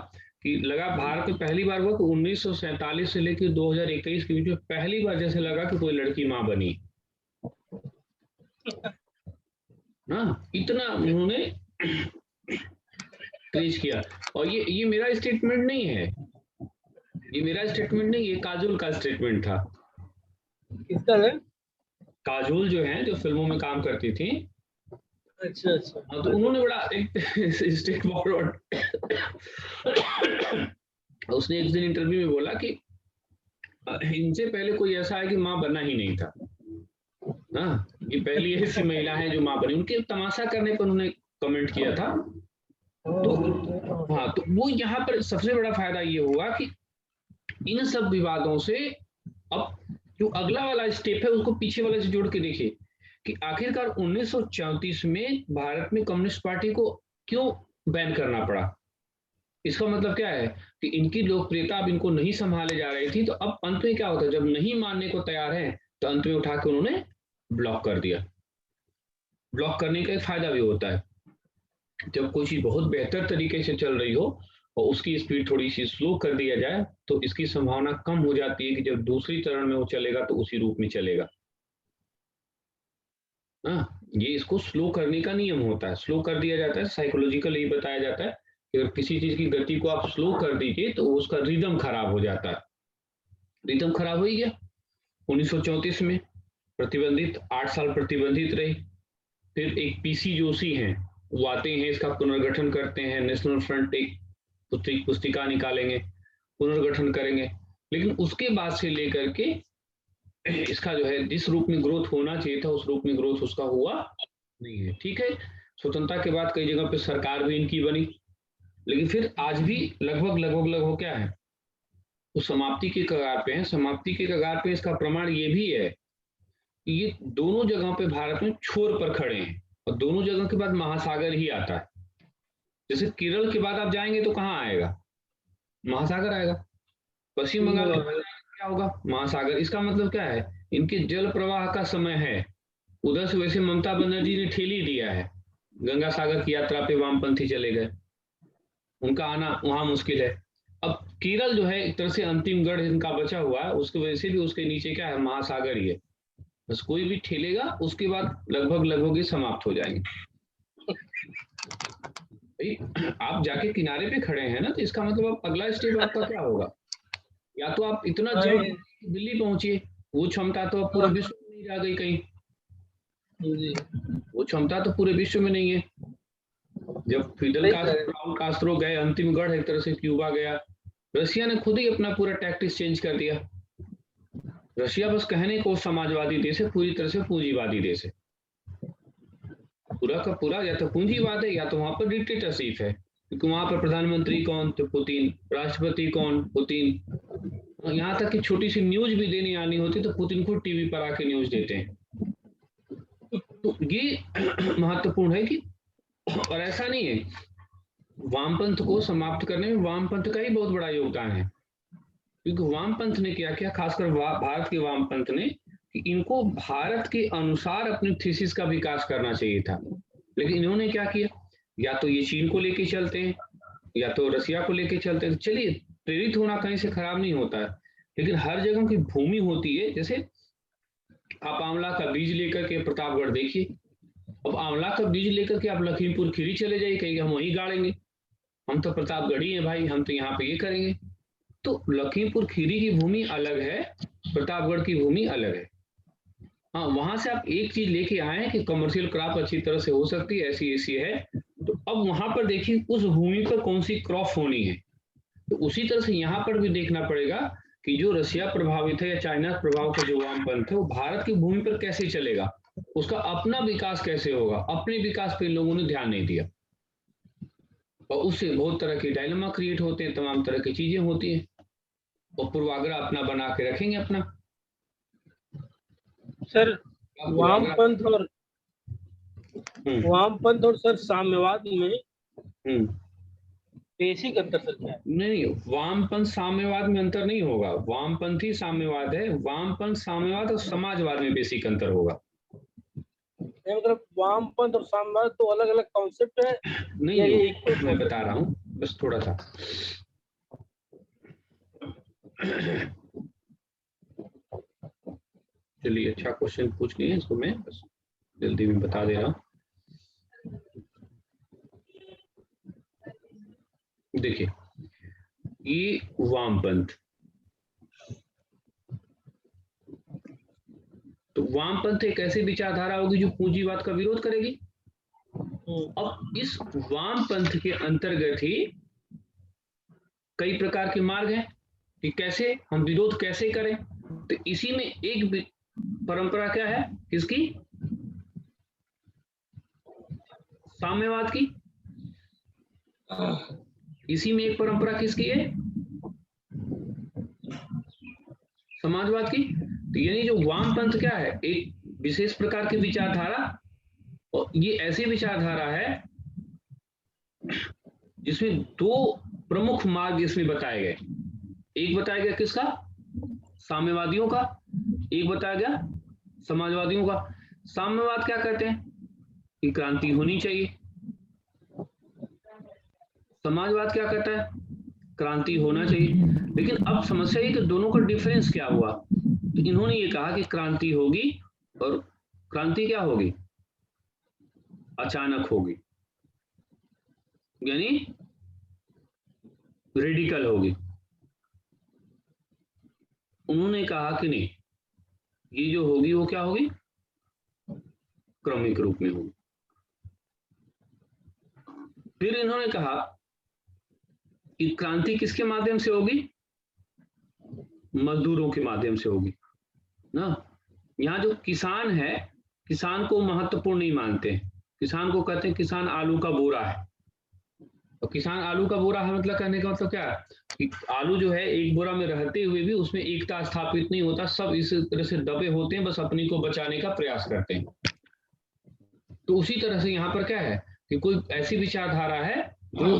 कि लगा भारत में पहली बार हुआ कि 1947 से लेकर 2021 के बीच में पहली बार जैसे लगा कि कोई लड़की मां बनी ना, इतना उन्होंने क्रेज किया। और ये मेरा स्टेटमेंट नहीं है, ये मेरा स्टेटमेंट नहीं, ये काजोल का स्टेटमेंट था। किसका है? काजोल जो है, जो फिल्मों में काम करती थी। अच्छा अच्छा। तो उन्होंने बड़ा एक स्टेट फॉरवर्ड उसने एक दिन इंटरव्यू में बोला कि इनसे पहले कोई ऐसा है कि माँ बना ही नहीं था ना, ये पहली ऐसी महिला है जो माँ बनी। उनके तमाशा करने पर उन्होंने कमेंट किया था। तो हाँ, तो वो यहाँ पर सबसे बड़ा फायदा ये हुआ कि इन सब विवादों से अब जो अगला वाला स्टेप है उसको पीछे वाले से जोड़ के देखिए कि आखिरकार 1934 में भारत में कम्युनिस्ट पार्टी को क्यों बैन करना पड़ा। इसका मतलब क्या है कि इनकी लोकप्रियता अब इनको नहीं संभाले जा रही थी, तो अब अंत में क्या होता है, जब नहीं मानने को तैयार है तो अंत में उठा के उन्होंने ब्लॉक कर दिया। ब्लॉक करने का एक फायदा भी होता है, जब कोई चीज बहुत बेहतर तरीके से चल रही हो और उसकी स्पीड थोड़ी सी स्लो कर दिया जाए तो इसकी संभावना कम हो जाती है कि जब दूसरी चरण में वो चलेगा तो उसी रूप में चलेगा। हाँ, ये इसको स्लो करने का नियम होता है, स्लो कर दिया जाता है। साइकोलॉजिकल ये बताया जाता है कि अगर किसी चीज की गति को आप स्लो कर दीजिए तो उसका रिदम खराब हो जाता है। रिदम खराब हो ही गया। 1934 में प्रतिबंधित 8 साल प्रतिबंधित रही, फिर एक पीसी जोशी हैं, वो आते हैं, इसका पुनर्गठन करते हैं, नेशनल फ्रंट एक पुस्तिका निकालेंगे, पुनर्गठन करेंगे, लेकिन उसके बाद से लेकर के इसका जो है जिस रूप में ग्रोथ होना चाहिए था उस रूप में ग्रोथ उसका हुआ नहीं है। ठीक है, स्वतंत्रता के बाद कई जगह पे सरकार भी इनकी बनी, लेकिन फिर आज भी लगभग क्या है, वो समाप्ति के कगार पे है। समाप्ति के कगार पे इसका प्रमाण ये भी है कि ये दोनों जगहों पे भारत में छोर पर खड़े हैं और दोनों जगह के बाद महासागर ही आता है। जैसे केरल के बाद आप जाएंगे तो कहाँ आएगा, महासागर आएगा। पश्चिम बंगाल के बाद क्या होगा, महासागर। इसका मतलब क्या है, इनके जल प्रवाह का समय है। उधर से वैसे ममता बनर्जी ने ठेली दिया है, गंगा सागर की यात्रा पे वामपंथी चले गए, उनका आना वहां मुश्किल है। अब केरल जो है एक तरह से अंतिम गढ़ इनका बचा हुआ है, उसकी वजह से भी उसके नीचे क्या है, महासागर ही है। बस कोई भी ठेलेगा उसके बाद लगभग ये समाप्त हो जाएंगे। आप जाके किनारे पे खड़े हैं ना, तो इसका मतलब आप अगला स्टेप आपका क्या होगा, या तो आप इतना जल्द दिल्ली पहुंचिए, वो क्षमता तो पूरे विश्व में नहीं जा गई कहीं, वो क्षमता तो पूरे विश्व में नहीं है। जब फिडेल कास्ट्रो गए, अंतिम गढ़ एक तरह से क्यूबा गया, रशिया ने खुद ही अपना पूरा टैक्टिक्स चेंज कर दिया। रशिया बस कहने को समाजवादी देश है, पूरी तरह से पूंजीवादी देश है। पूरा का पूरा या तो पूंजीवाद है या तो वहां पर डिक्टेटरशिप है, क्योंकि वहां पर प्रधानमंत्री कौन, तो पुतिन, राष्ट्रपति कौन, पुतिन। यहाँ तक कि छोटी सी न्यूज भी देने आनी होती तो पुतिन खुद टीवी पर आके न्यूज देते हैं। तो ये महत्वपूर्ण है कि, और ऐसा नहीं है, वामपंथ को समाप्त करने में वामपंथ का ही बहुत बड़ा योगदान है, क्योंकि वामपंथ ने क्या किया, खासकर भारत के वामपंथ ने, कि इनको भारत के अनुसार अपनी थीसिस का विकास करना चाहिए था, लेकिन इन्होंने क्या किया, या तो ये चीन को लेके चलते हैं या तो रशिया को लेके चलते हैं। चलिए, प्रेरित होना कहीं से खराब नहीं होता है, लेकिन हर जगह की भूमि होती है। जैसे आप आंवला का बीज लेकर के प्रतापगढ़ देखिए, अब आंवला का बीज लेकर के आप लखीमपुर खीरी चले जाइए, कहेंगे हम वहीं गाड़ेंगे, हम तो प्रतापगढ़ी हैं भाई, हम तो यहाँ पे ये करेंगे। तो लखीमपुर खीरी की भूमि अलग है, प्रतापगढ़ की भूमि अलग है। हाँ, वहां से आप एक चीज लेके आए हैं कि कमर्शियल क्रॉप अच्छी तरह से हो सकती है, ऐसी है, तो अब वहां पर देखिए उस भूमि पर कौन सी क्रॉप होनी है। तो उसी तरह से यहाँ पर भी देखना पड़ेगा कि जो रशिया प्रभावित है या चाइना प्रभाव का जो वामपंथ है वो भारत की भूमि पर कैसे चलेगा, उसका अपना विकास कैसे होगा। अपने विकास पे लोगों ने ध्यान नहीं दिया और उससे बहुत तरह के डायलेमा क्रिएट होते हैं, तमाम तरह की चीजें होती हैं, और पूर्वाग्रह अपना बना के रखेंगे अपना। सर वामपंथ और सर साम्यवाद में बेसिक अंतर सर क्या है? नहीं, वामपंथ साम्यवाद में अंतर नहीं होगा, वामपंथी साम्यवाद है, वामपंथ साम्यवाद और समाजवाद में बेसिक अंतर होगा। मतलब वामपंथ और साम्यवाद तो अलग अलग कॉन्सेप्ट है? नहीं, ये मैं बता रहा हूँ बस थोड़ा सा। चलिए, अच्छा क्वेश्चन पूछ लिए, इसको मैं बस जल्दी में बता दे रहा हूँ। देखिए, ये वामपंथ, तो वामपंथ एक ऐसी विचारधारा होगी जो पूंजीवाद का विरोध करेगी। अब इस वामपंथ के अंतर्गत ही कई प्रकार के मार्ग हैं कि कैसे हम विरोध कैसे करें। तो इसी में एक परंपरा क्या है, किसकी, साम्यवाद की। इसी में एक परंपरा किसकी है, समाजवाद की। तो यानी जो वामपंथ क्या है, एक विशेष प्रकार की विचारधारा, और ये ऐसी विचारधारा है जिसमें दो प्रमुख मार्ग इसमें बताए गए। एक बताया गया किसका? साम्यवादियों का। एक बताया गया समाजवादियों का। साम्यवाद क्या कहते हैं कि क्रांति होनी चाहिए। समाजवाद क्या कहता है? क्रांति होना चाहिए। लेकिन अब समस्या है कि दोनों का डिफरेंस क्या हुआ। तो इन्होंने ये कहा कि क्रांति होगी, और क्रांति क्या होगी? अचानक होगी, यानी रेडिकल होगी। उन्होंने कहा कि नहीं, ये जो होगी वो क्या होगी? क्रमिक रूप में होगी। फिर इन्होंने कहा कि क्रांति किसके माध्यम से होगी? मजदूरों के माध्यम से होगी ना। यहाँ जो किसान है, किसान को महत्वपूर्ण नहीं मानते। किसान को कहते हैं किसान आलू का बोरा है। और किसान आलू का बोरा है मतलब कहने का मतलब क्या है कि आलू जो है एक बोरा में रहते हुए भी उसमें एकता स्थापित नहीं होता, सब इस तरह से दबे होते हैं, बस अपनी को बचाने का प्रयास करते हैं। तो उसी तरह से यहाँ पर क्या है कि कोई ऐसी विचारधारा है जो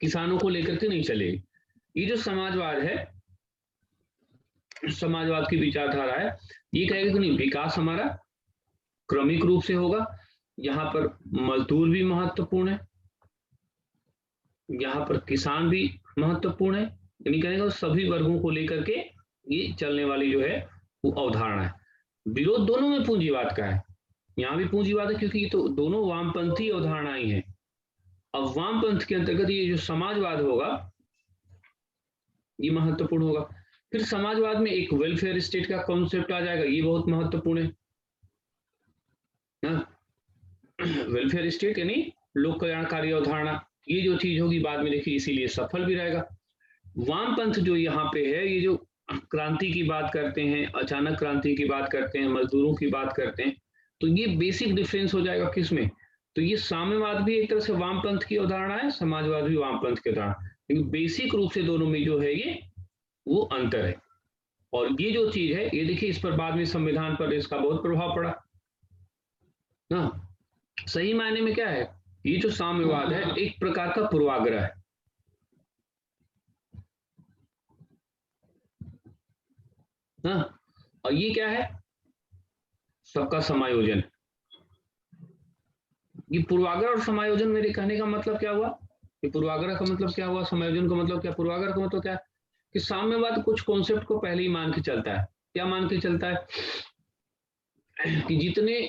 किसानों को लेकर के नहीं चलेगी। ये जो समाजवाद है, समाजवाद की विचारधारा है, ये कहेगा कि नहीं, विकास हमारा क्रमिक रूप से होगा, यहाँ पर मजदूर भी महत्वपूर्ण है, यहाँ पर किसान भी महत्वपूर्ण है, यानी कहेगा सभी वर्गों को लेकर के ये चलने वाली जो है वो अवधारणा है। विरोध दोनों में पूंजीवाद का है। यहाँ भी पूंजीवाद है क्योंकि ये तो दोनों वामपंथी अवधारणाएं हैं। अब वामपंथ के अंतर्गत ये जो समाजवाद होगा ये महत्वपूर्ण होगा। फिर समाजवाद में एक वेलफेयर स्टेट का कॉन्सेप्ट आ जाएगा, ये बहुत महत्वपूर्ण है ना। वेलफेयर स्टेट यानी लोक कल्याणकारी अवधारणा, ये जो चीज होगी बाद में देखिए इसीलिए सफल भी रहेगा। वामपंथ जो यहाँ पे है, ये जो क्रांति की बात करते हैं, अचानक क्रांति की बात करते हैं, मजदूरों की बात करते हैं, तो ये बेसिक डिफरेंस हो जाएगा किसमें? तो ये साम्यवाद भी एक तरह से वामपंथ की अवधारणा है, समाजवाद भी वामपंथ की अवधारणा, लेकिन बेसिक रूप से दोनों में जो है ये वो अंतर है। और ये जो चीज है ये देखिए इस पर बाद में संविधान पर इसका बहुत प्रभाव पड़ा ना। सही मायने में क्या है, ये जो साम्यवाद है एक प्रकार का पूर्वाग्रह है ना। और ये क्या है? सबका समायोजन। ये पूर्वाग्रह और समायोजन, मेरे कहने का मतलब क्या हुआ? ये पूर्वाग्रह का मतलब क्या हुआ, समायोजन का मतलब क्या, पूर्वाग्रह का मतलब क्या है कि साम्यवाद कुछ कॉन्सेप्ट को पहले ही मान के चलता है। क्या मान के चलता है? कि जितने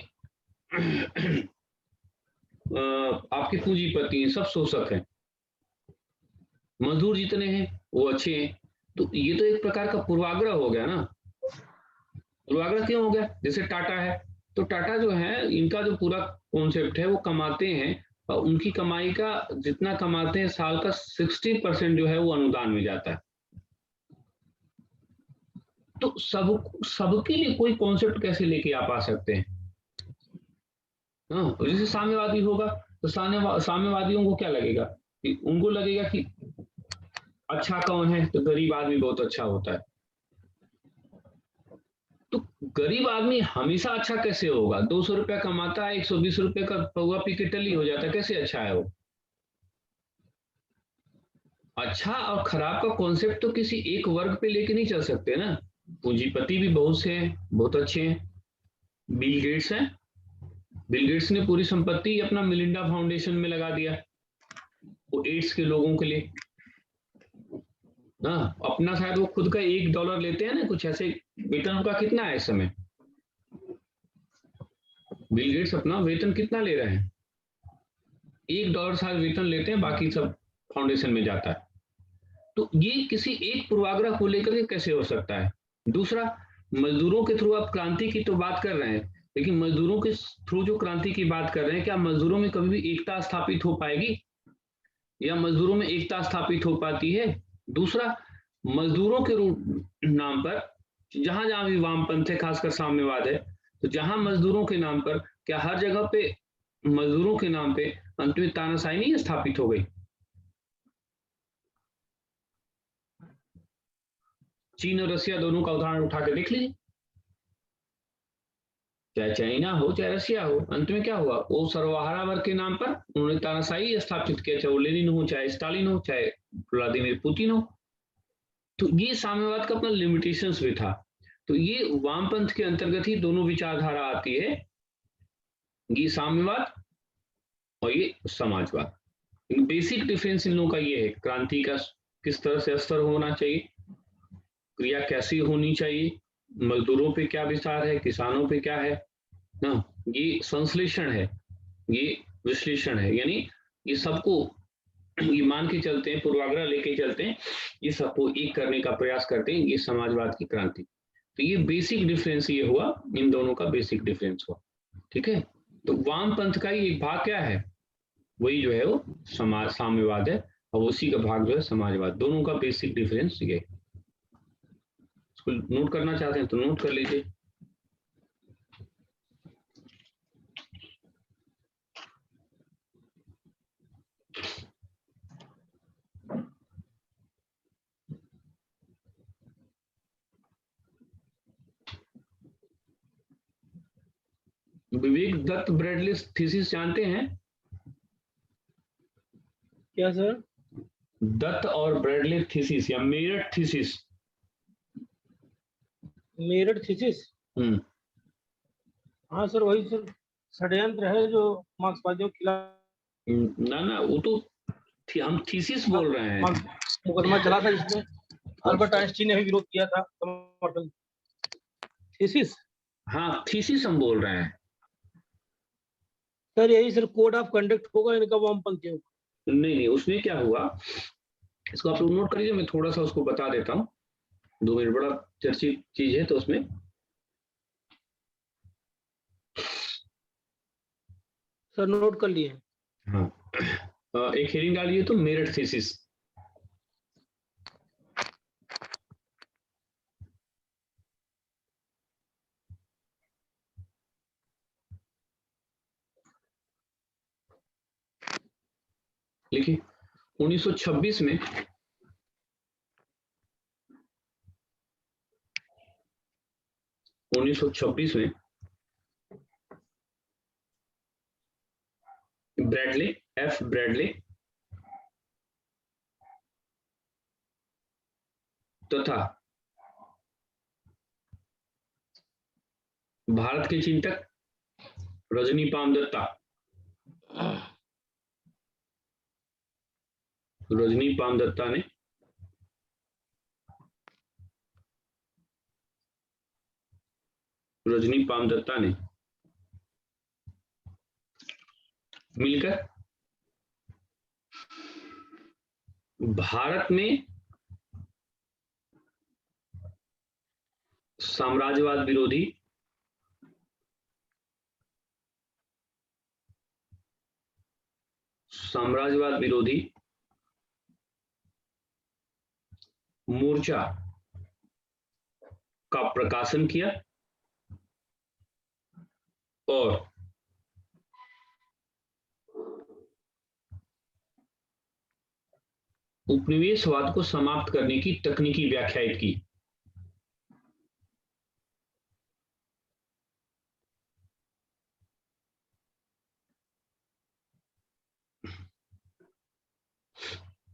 आपके पूंजीपति हैं सब शोषक हैं, मजदूर जितने हैं वो अच्छे हैं। तो ये तो एक प्रकार का पूर्वाग्रह हो गया ना। पूर्वाग्रह क्यों हो गया? जैसे टाटा है, तो टाटा जो है इनका जो पूरा कॉन्सेप्ट है वो कमाते हैं, और उनकी कमाई का जितना कमाते हैं साल का 60% जो है वो अनुदान में जाता है। तो सबके लिए कोई कॉन्सेप्ट कैसे लेके आप आ सकते हैं? हाँ, जैसे साम्यवादी होगा तो साम्यवादियों को क्या लगेगा कि उनको लगेगा कि अच्छा कौन है, तो गरीब आदमी बहुत अच्छा होता है। तो गरीब आदमी हमेशा अच्छा कैसे होगा? 200 रुपया कमाता है, 120 रुपये का पौवा पी के टली हो जाता है, कैसे अच्छा है वो? अच्छा और खराब का कॉन्सेप्ट तो किसी एक वर्ग पे लेके नहीं चल सकते ना। पूंजीपति भी बहुत से हैं, बहुत अच्छे हैं। बिल गेट्स हैं, बिल गेट्स ने पूरी संपत्ति अपना मिलिंडा फाउंडेशन में लगा दिया, वो एड्स के लोगों के लिए ना। अपना शायद वो खुद का $1 लेते हैं ना, कुछ ऐसे। वेतन उनका कितना है इस समय? बिल गेट्स अपना वेतन कितना ले रहे हैं? $1 शायद वेतन लेते हैं, बाकी सब फाउंडेशन में जाता है। तो ये किसी एक पूर्वाग्रह को लेकर के कैसे हो सकता है? दूसरा, मजदूरों के थ्रू आप क्रांति की तो बात कर रहे हैं, लेकिन मजदूरों के थ्रू जो क्रांति की बात कर रहे हैं, क्या मजदूरों में कभी भी एकता स्थापित हो पाएगी, या मजदूरों में एकता स्थापित हो पाती है? दूसरा, मजदूरों के नाम पर जहां जहां भी वामपंथ है, खासकर साम्यवाद है, तो जहां मजदूरों के नाम पर, क्या हर जगह पे मजदूरों के नाम पे अंत में तानाशाही नहीं स्थापित हो गई? चीन और रसिया दोनों का उदाहरण उठा के देख लीजिए, चाहे चाइना हो चाहे रशिया हो, अंत में क्या हुआ, वो सर्वहारा वर्ग के नाम पर उन्होंने तानाशाही स्थापित किया, चाहे वो लेनिन हो चाहे स्टालिन हो चाहे व्लादिमीर पुतिन हो। तो ये साम्यवाद का अपना लिमिटेशंस भी था। तो ये वामपंथ के अंतर्गत ही दोनों विचारधारा आती है, ये साम्यवाद और ये समाजवाद। बेसिक डिफरेंस इन लोगों का ये है, क्रांति का किस तरह से स्तर होना चाहिए, क्रिया कैसी होनी चाहिए, मजदूरों पे क्या विचार है, किसानों पे क्या है ना, ये संश्लेषण है, ये विश्लेषण है, यानी ये सबको ये मान के चलते हैं, पूर्वाग्रह लेके चलते हैं, ये सबको एक करने का प्रयास करते हैं, ये समाजवाद की क्रांति। तो ये बेसिक डिफरेंस ये हुआ, इन दोनों का बेसिक डिफरेंस हुआ। ठीक है, तो वामपंथ का ही एक भाग क्या है, वही जो है वो साम्यवाद है, और उसी का भाग जो है समाजवाद। दोनों का बेसिक डिफरेंस ये, इसको नोट करना चाहते हैं तो नोट कर लीजिए। विवेक दत्त ब्रैडली थीसिस जानते हैं? क्या सर? दत्त और ब्रैडली थीसिस या मेरठ थीसिस। मेरठ थीसिस? हाँ सर, वही सर षड्यंत्र है जो मार्क्सवादियों के खिलाफ। ना वो तो हम थीसिस बोल रहे हैं। मुकदमा चला था जिसमें अल्बर्ट आइंस्टीन ने भी विरोध किया था, समर्थन। थीसिस? हाँ थीसिस हम बोल रहे हैं सर। यही सर कोड ऑफ कंडक्ट होगा इनका वामपंथियों का। नहीं, उसमें क्या हुआ, इसको आप लोग नोट करिए, मैं थोड़ा सा उसको बता देता हूँ, 2 मिनट, बड़ा चर्चित चीज है। तो उसमें सर नोट कर लिए। हाँ, एक हेडिंग डालिए तो मेरठ थीसिस। लिखिए 1926 में ब्रैडली, एफ ब्रैडली तथा भारत के चिंतक रजनीपाल दत्ता ने मिलकर भारत में साम्राज्यवाद विरोधी मोर्चा का प्रकाशन किया और उपनिवेशवाद को समाप्त करने की तकनीकी व्याख्यायित की।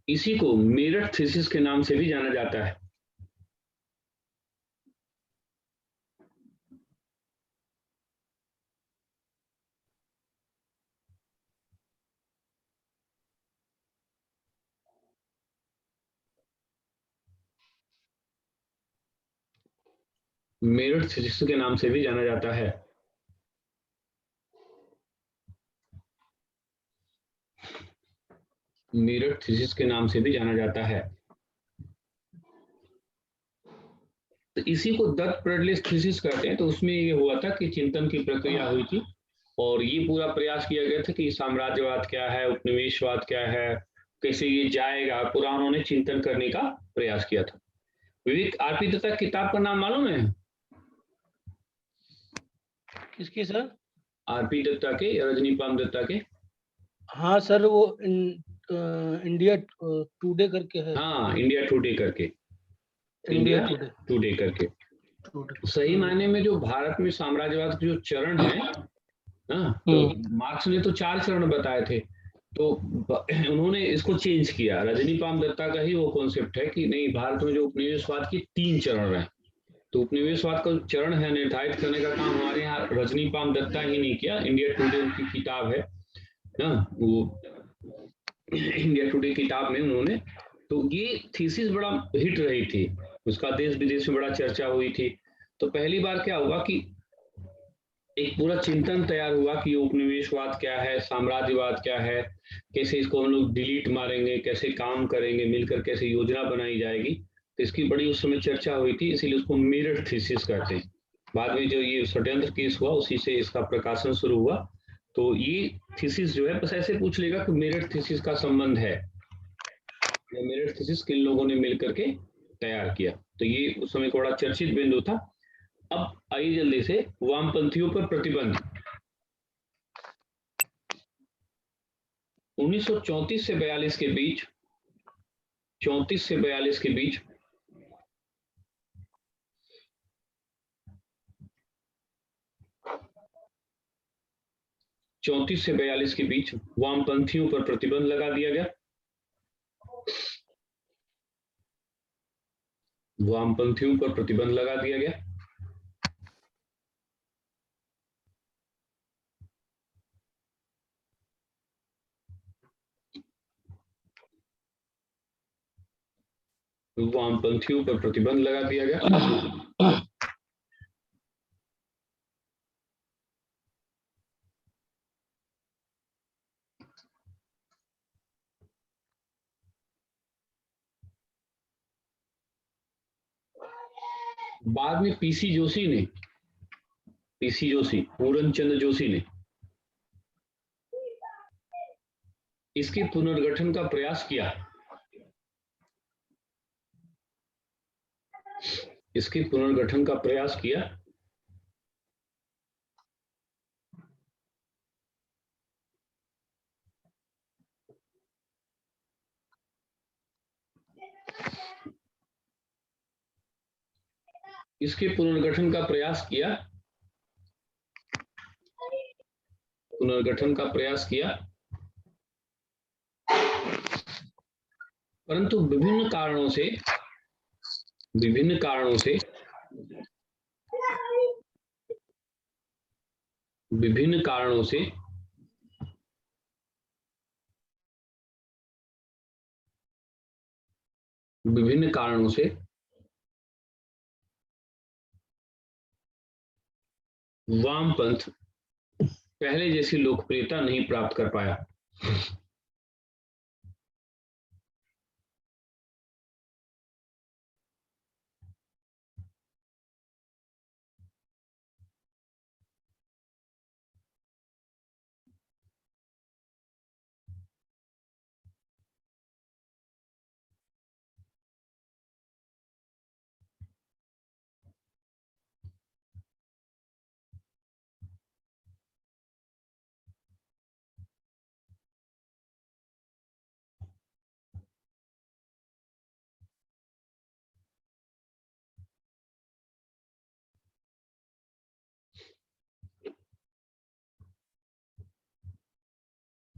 इसी को मेरठ थीसिस के नाम से भी जाना जाता है। मेरठ थीसिस के नाम से भी जाना जाता है। मेरठ थीसिस के नाम से भी जाना जाता है। तो इसी को दत्त ब्रैडली थीसिस कहते हैं। तो उसमें ये हुआ था कि चिंतन की प्रक्रिया हुई थी और ये पूरा प्रयास किया गया था कि साम्राज्यवाद क्या है, उपनिवेशवाद क्या है, कैसे ये जाएगा, पूरा उन्होंने चिंतन करने का प्रयास किया था। विवेक आरपी दत्ता किताब का नाम मालूम है? किसकी सर? आरपी दत्ता के या रजनीपाल दत्ता के? हाँ सर, वो इंडिया टुडे करके है। हाँ, इंडिया टुडे करके, इंडिया टुडे करके। सही मायने में जो भारत में साम्राज्यवाद के जो चरण है ना, तो मार्क्स ने तो 4 चरण बताए थे, तो उन्होंने इसको चेंज किया। रजनीकांत दत्ता का ही वो कॉन्सेप्ट है कि नहीं, भारत में जो उपनिवेशवाद की 3 चरण है, तो उपनिवेशवाद का चरण है निर्धारित करने का काम हमारे यहाँ रजनीकांत दत्ता ही नहीं किया। इंडिया टुडे उनकी किताब है ना, वो इंडिया टुडे किताब में उन्होंने, तो ये थीसिस बड़ा हिट रही थी, उसका देश विदेश में बड़ा चर्चा हुई थी। तो पहली बार क्या हुआ कि एक पूरा चिंतन तैयार हुआ कि उपनिवेशवाद क्या है, साम्राज्यवाद क्या है, कैसे इसको हम लोग डिलीट मारेंगे, कैसे काम करेंगे मिलकर, कैसे योजना बनाई जाएगी। तो इसकी बड़ी उस समय चर्चा हुई थी, इसीलिए उसको मेरिट थीसिस कहते हैं। बाद में जो ये षड्यंत्र केस हुआ उसी से इसका प्रकाशन शुरू हुआ। तो ये थीसिस जो है, बस ऐसे पूछ लेगा कि मेरिट थीसिस का संबंध है, मेरिट थीसिस किन लोगों ने मिलकर के तैयार किया। तो ये उस समय का बड़ा चर्चित बिंदु था। अब आइए जल्दी से वामपंथियों पर प्रतिबंध। 1934 से 42 के बीच, 34 से 42 के बीच वामपंथियों पर प्रतिबंध लगा दिया गया। वामपंथियों पर प्रतिबंध लगा दिया गया। वामपंथियों पर प्रतिबंध लगा दिया गया। बाद में पीसी जोशी, पूरन चंद्र जोशी ने इसके पुनर्गठन का प्रयास किया। इसके पुनर्गठन का प्रयास किया। इसके पुनर्गठन का प्रयास किया। पुनर्गठन का प्रयास किया, परंतु विभिन्न कारणों से विभिन्न कारणों से वामपंथ पहले जैसी लोकप्रियता नहीं प्राप्त कर पाया।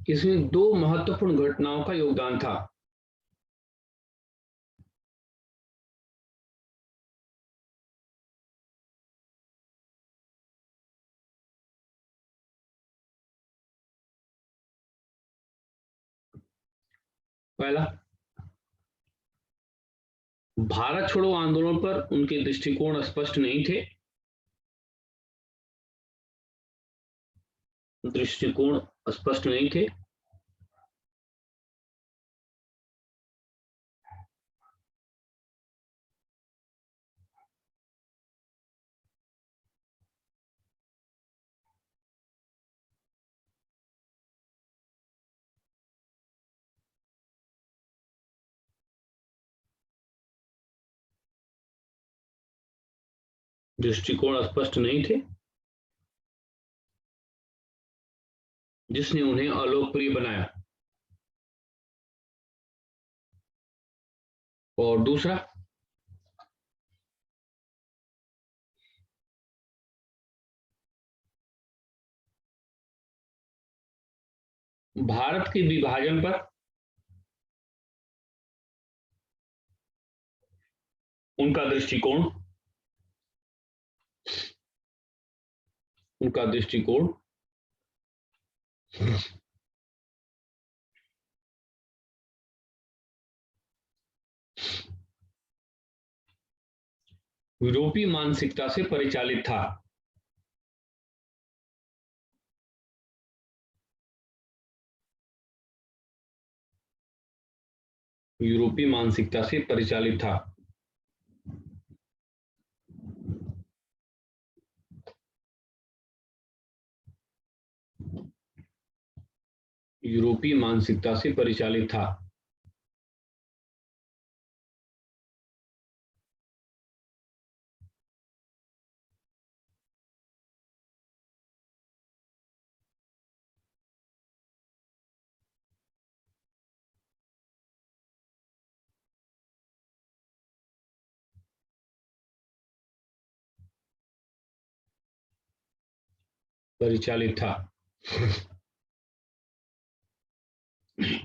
इसमें 2 महत्वपूर्ण घटनाओं का योगदान था। पहला, भारत छोड़ो आंदोलन पर उनके दृष्टिकोण स्पष्ट नहीं थे। दृष्टिकोण स्पष्ट नहीं थे। दृष्टिकोण स्पष्ट नहीं थे, जिसने उन्हें अलोकप्रिय बनाया। और दूसरा, भारत के विभाजन पर उनका दृष्टिकोण, यूरोपीय मानसिकता से परिचालित था। यूरोपीय मानसिकता से परिचालित था। यूरोपीय मानसिकता से परिचालित था।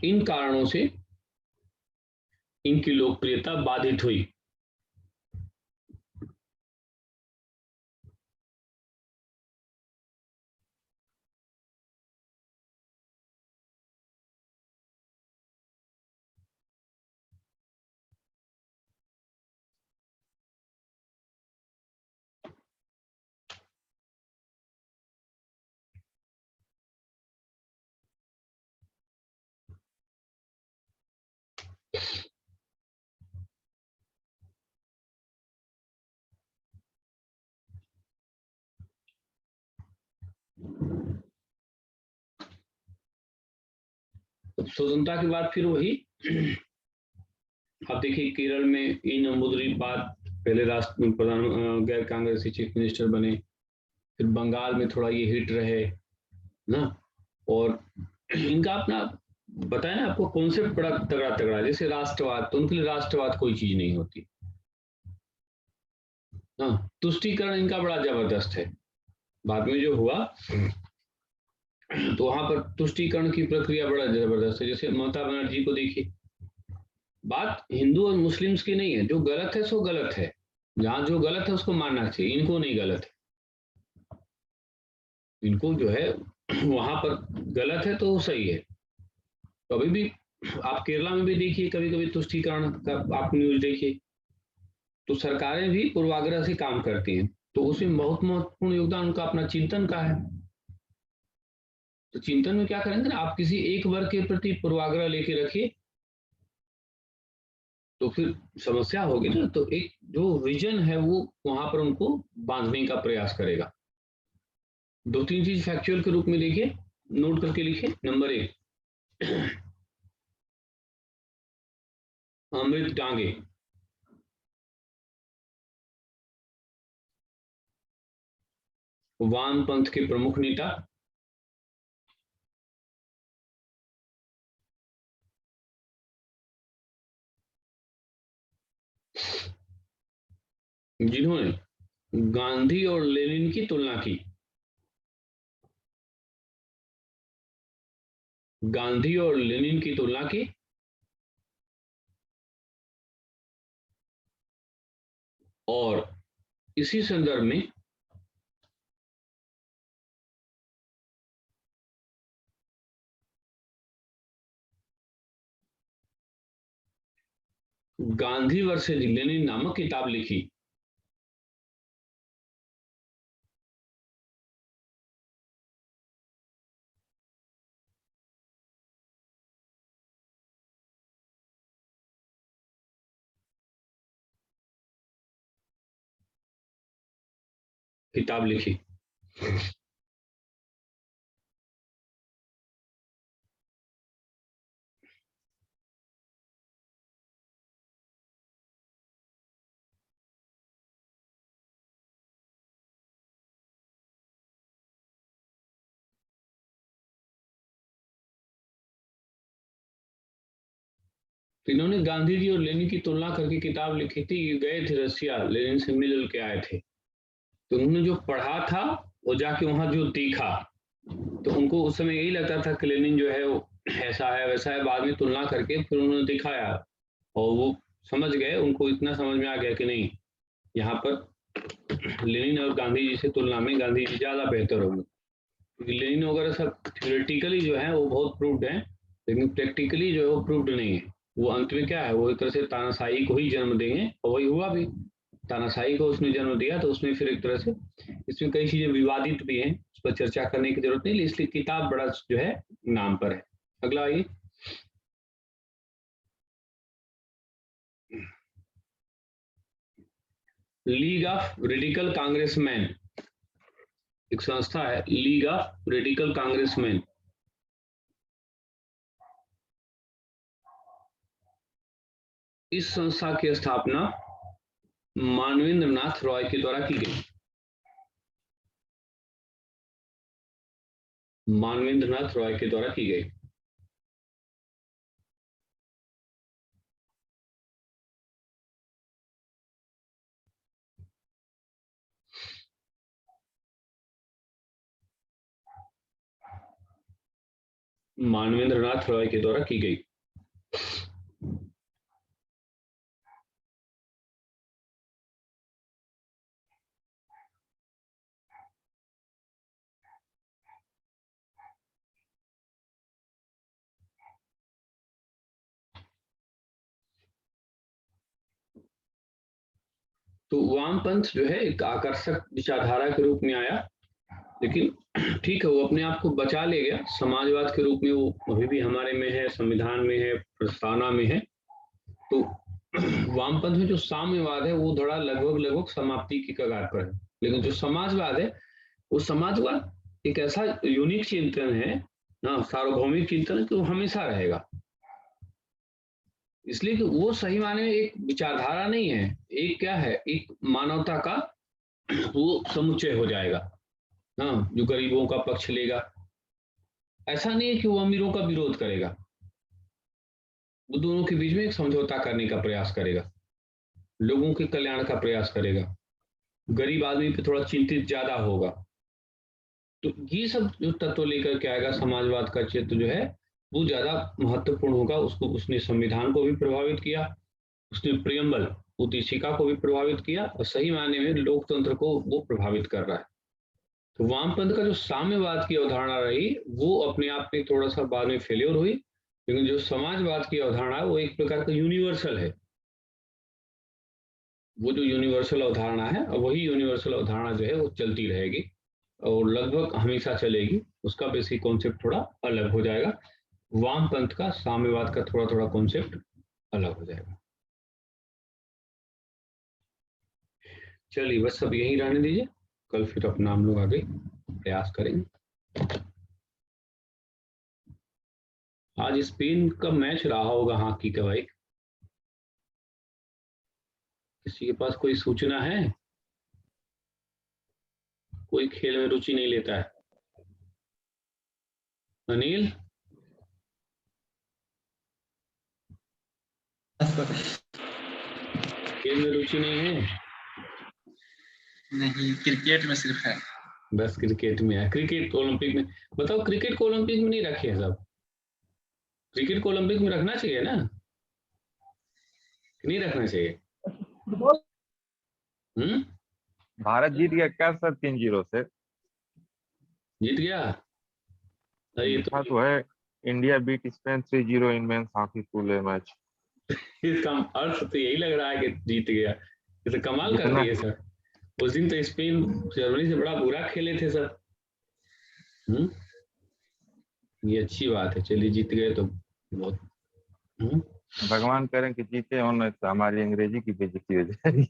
इन कारणों से इनकी लोकप्रियता बाधित हुई। स्वतंत्रता के बाद फिर वही अब देखिए केरल में ई नंबूदिरीपाद पहले राष्ट्र प्रधान गैर कांग्रेसी चीफ मिनिस्टर बने, फिर बंगाल में थोड़ा ये हिट रहे ना, और इनका अपना बताया ना आपको कॉन्सेप्ट बड़ा तगड़ा, जैसे राष्ट्रवाद, तो उनके लिए राष्ट्रवाद कोई चीज नहीं होती ना। तुष्टीकरण इनका बड़ा जबरदस्त है। बाद में जो हुआ तो वहां पर तुष्टीकरण की प्रक्रिया बड़ा जबरदस्त है। जैसे ममता बनर्जी को देखिए, बात हिंदू और मुस्लिम्स की नहीं है, जो गलत है सो गलत है, जहां जो गलत है उसको मानना चाहिए, इनको नहीं गलत है, इनको जो है वहां पर गलत है तो सही है। कभी भी आप केरला में भी देखिए, कभी कभी तुष्टीकरण का आप न्यूज देखिए, तो सरकारें भी पूर्वाग्रह से काम करती हैं, तो उसमें बहुत महत्वपूर्ण योगदान उनका अपना चिंतन का है। तो चिंतन में क्या करेंगे ना, आप किसी एक वर्ग के प्रति पूर्वाग्रह लेके रखिए तो फिर समस्या होगी ना। तो एक जो विजन है वो वहां पर उनको बांधने का प्रयास करेगा। 2-3 चीज फैक्चुअल के रूप में देखिए, नोट करके लिखिए। नंबर 1, अमृत डांगे वामपंथ के प्रमुख नेता, जिन्होंने गांधी और लेनिन की तुलना की। गांधी और लेनिन की तुलना की और इसी संदर्भ में गांधी वर्सेज लेनिन नामक किताब लिखी। तो इन्होंने गांधी जी और लेनिन की तुलना करके किताब लिखी थी। ये गए थे रसिया, लेनिन से मिल के आए थे, तो उन्होंने जो पढ़ा था वो जाके वहां जो देखा तो उनको उस समय यही लगता था कि लेनिन जो है वो ऐसा है वैसा है, बाद में तुलना करके फिर उन्होंने दिखाया और वो समझ गए, उनको इतना समझ में आ गया कि नहीं, यहाँ पर लेनिन और गांधी जी से तुलना में गांधी जी ज़्यादा बेहतर होंगे, क्योंकि लेनिन वगैरह सब थ्योरेटिकली जो है वो बहुत प्रूव्ड है, लेकिन प्रैक्टिकली जो है वो प्रूव्ड नहीं है। वो अंत में क्या है, वो एक तरह से तानाशाही को ही जन्म देंगे, और वही हुआ भी, तानाशाही को उसने जन्म दिया। तो उसमें फिर एक तरह से इसमें कई चीजें विवादित भी हैं, उस पर चर्चा करने की जरूरत नहीं, इसलिए किताब बड़ा जो है नाम पर है। अगला आइए, लीग ऑफ रेडिकल कांग्रेसमैन, एक संस्था है लीग ऑफ रेडिकल कांग्रेसमैन। इस संस्था की स्थापना मानवेंद्र नाथ रॉय के द्वारा की गई। मानवेंद्र नाथ रॉय के द्वारा की गई। मानवेंद्र नाथ रॉय के द्वारा की गई। तो वामपंथ जो है एक आकर्षक विचारधारा के रूप में आया, लेकिन ठीक है, वो अपने आप को बचा ले गया। समाजवाद के रूप में वो अभी भी हमारे में है, संविधान में है, प्रस्तावना में है। तो वामपंथ में जो साम्यवाद है वो थोड़ा लगभग समाप्ति की कगार पर है, लेकिन जो समाजवाद है वो समाजवाद एक ऐसा यूनिक चिंतन है ना, सार्वभौमिक चिंतन है कि वो हमेशा रहेगा। इसलिए कि वो सही माने में एक विचारधारा नहीं है, एक क्या है, एक मानवता का वो समुच्चय हो जाएगा ना, जो गरीबों का पक्ष लेगा। ऐसा नहीं है कि वो अमीरों का विरोध करेगा, वो दोनों के बीच में एक समझौता करने का प्रयास करेगा, लोगों के कल्याण का प्रयास करेगा, गरीब आदमी पे थोड़ा चिंतित ज्यादा होगा। तो ये सब जो तत्व लेकर के आएगा समाजवाद का चित्र जो है वो ज्यादा महत्वपूर्ण होगा। उसको उसने संविधान को भी प्रभावित किया, उसने प्रियम्बल उद्देशिका को भी प्रभावित किया, और सही मायने में लोकतंत्र को वो प्रभावित कर रहा है। तो वामपंथ का जो साम्यवाद की अवधारणा रही वो अपने आप में थोड़ा सा बाद में फेल्योर हुई, लेकिन जो समाजवाद की अवधारणा है वो एक प्रकार का यूनिवर्सल है। वो जो यूनिवर्सल अवधारणा है, और वही यूनिवर्सल अवधारणा जो है वो चलती रहेगी और लगभग हमेशा चलेगी। उसका बेसिक कॉन्सेप्ट थोड़ा अलग हो जाएगा, वामपंथ का साम्यवाद का थोड़ा थोड़ा कॉन्सेप्ट अलग हो जाएगा। चलिए बस अब यही रहने दीजिए, कल फिर अपना हम लोग आगे प्रयास करेंगे। आज स्पेन का मैच रहा होगा हॉकी का भाई, किसी के पास कोई सूचना है? कोई खेल में रुचि नहीं लेता है? अनिल, खेल में रुचि नहीं है? नहीं, क्रिकेट में सिर्फ है। बस क्रिकेट में है। क्रिकेट ओलंपिक में, बताओ क्रिकेट को ओलंपिक में नहीं रखे हैं सब? क्रिकेट को ओलंपिक में रखना चाहिए ना, नहीं रखना चाहिए? भारत जीत गया क्या सर 3-0 से? जीत गया? ये तो है, India beat Spain 3-0 in men's hockey pool match. इसका अर्थ तो यही लग रहा है कि जीत गया। ये तो कमाल कर दिए सर। उस दिन तो स्पेन जर्मनी से बड़ा बुरा खेले थे सर। ये अच्छी बात है, चलिए जीत गए तो बहुत। भगवान करें कि जीते हो, न तो हमारी अंग्रेजी की बेइज्जती हो जाएगी।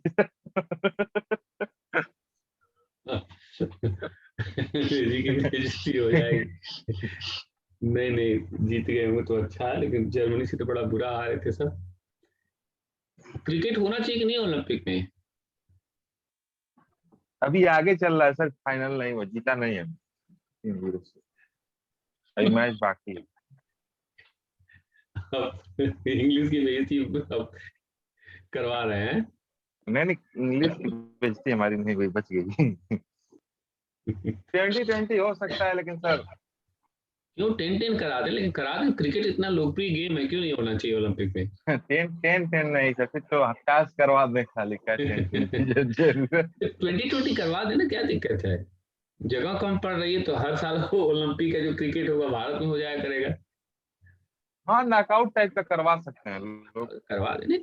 अंग्रेजी की बेइज्जती हो जाएगी। नहीं जीत गए होंगे तो अच्छा है, लेकिन जर्मनी से तो बड़ा बुरा हारे थे सर। क्रिकेट होना चाहिए कि नहीं ओलंपिक में? अभी आगे चल रहा है सर, फाइनल नहीं हुआ, जीता नहीं है 3-0 से, अभी मैच बाकी है। इंग्लिश की बेइज्जती अब करवा रहे हैं? नहीं इंग्लिश की बेइज्जती हमारी नहीं हुई, बच गई। 2020 हो सकता है, लेकिन सर क्यों 10-10 करा दे, लेकिन करा दे। क्रिकेट इतना लोकप्रिय गेम है, क्यों नहीं होना चाहिए ओलंपिक में? 10 नहीं सर, फिर तो हताश करवा दे खाली का 10 2020 करवा देना, क्या दिक्कत है? जगह कम पड़ रही है तो हर साल वो ओलंपिक का जो क्रिकेट होगा भारत में हो जाया करेगा। हाँ, नॉकआउट टाइप का करवा सकते हैं लोग। करवा देने।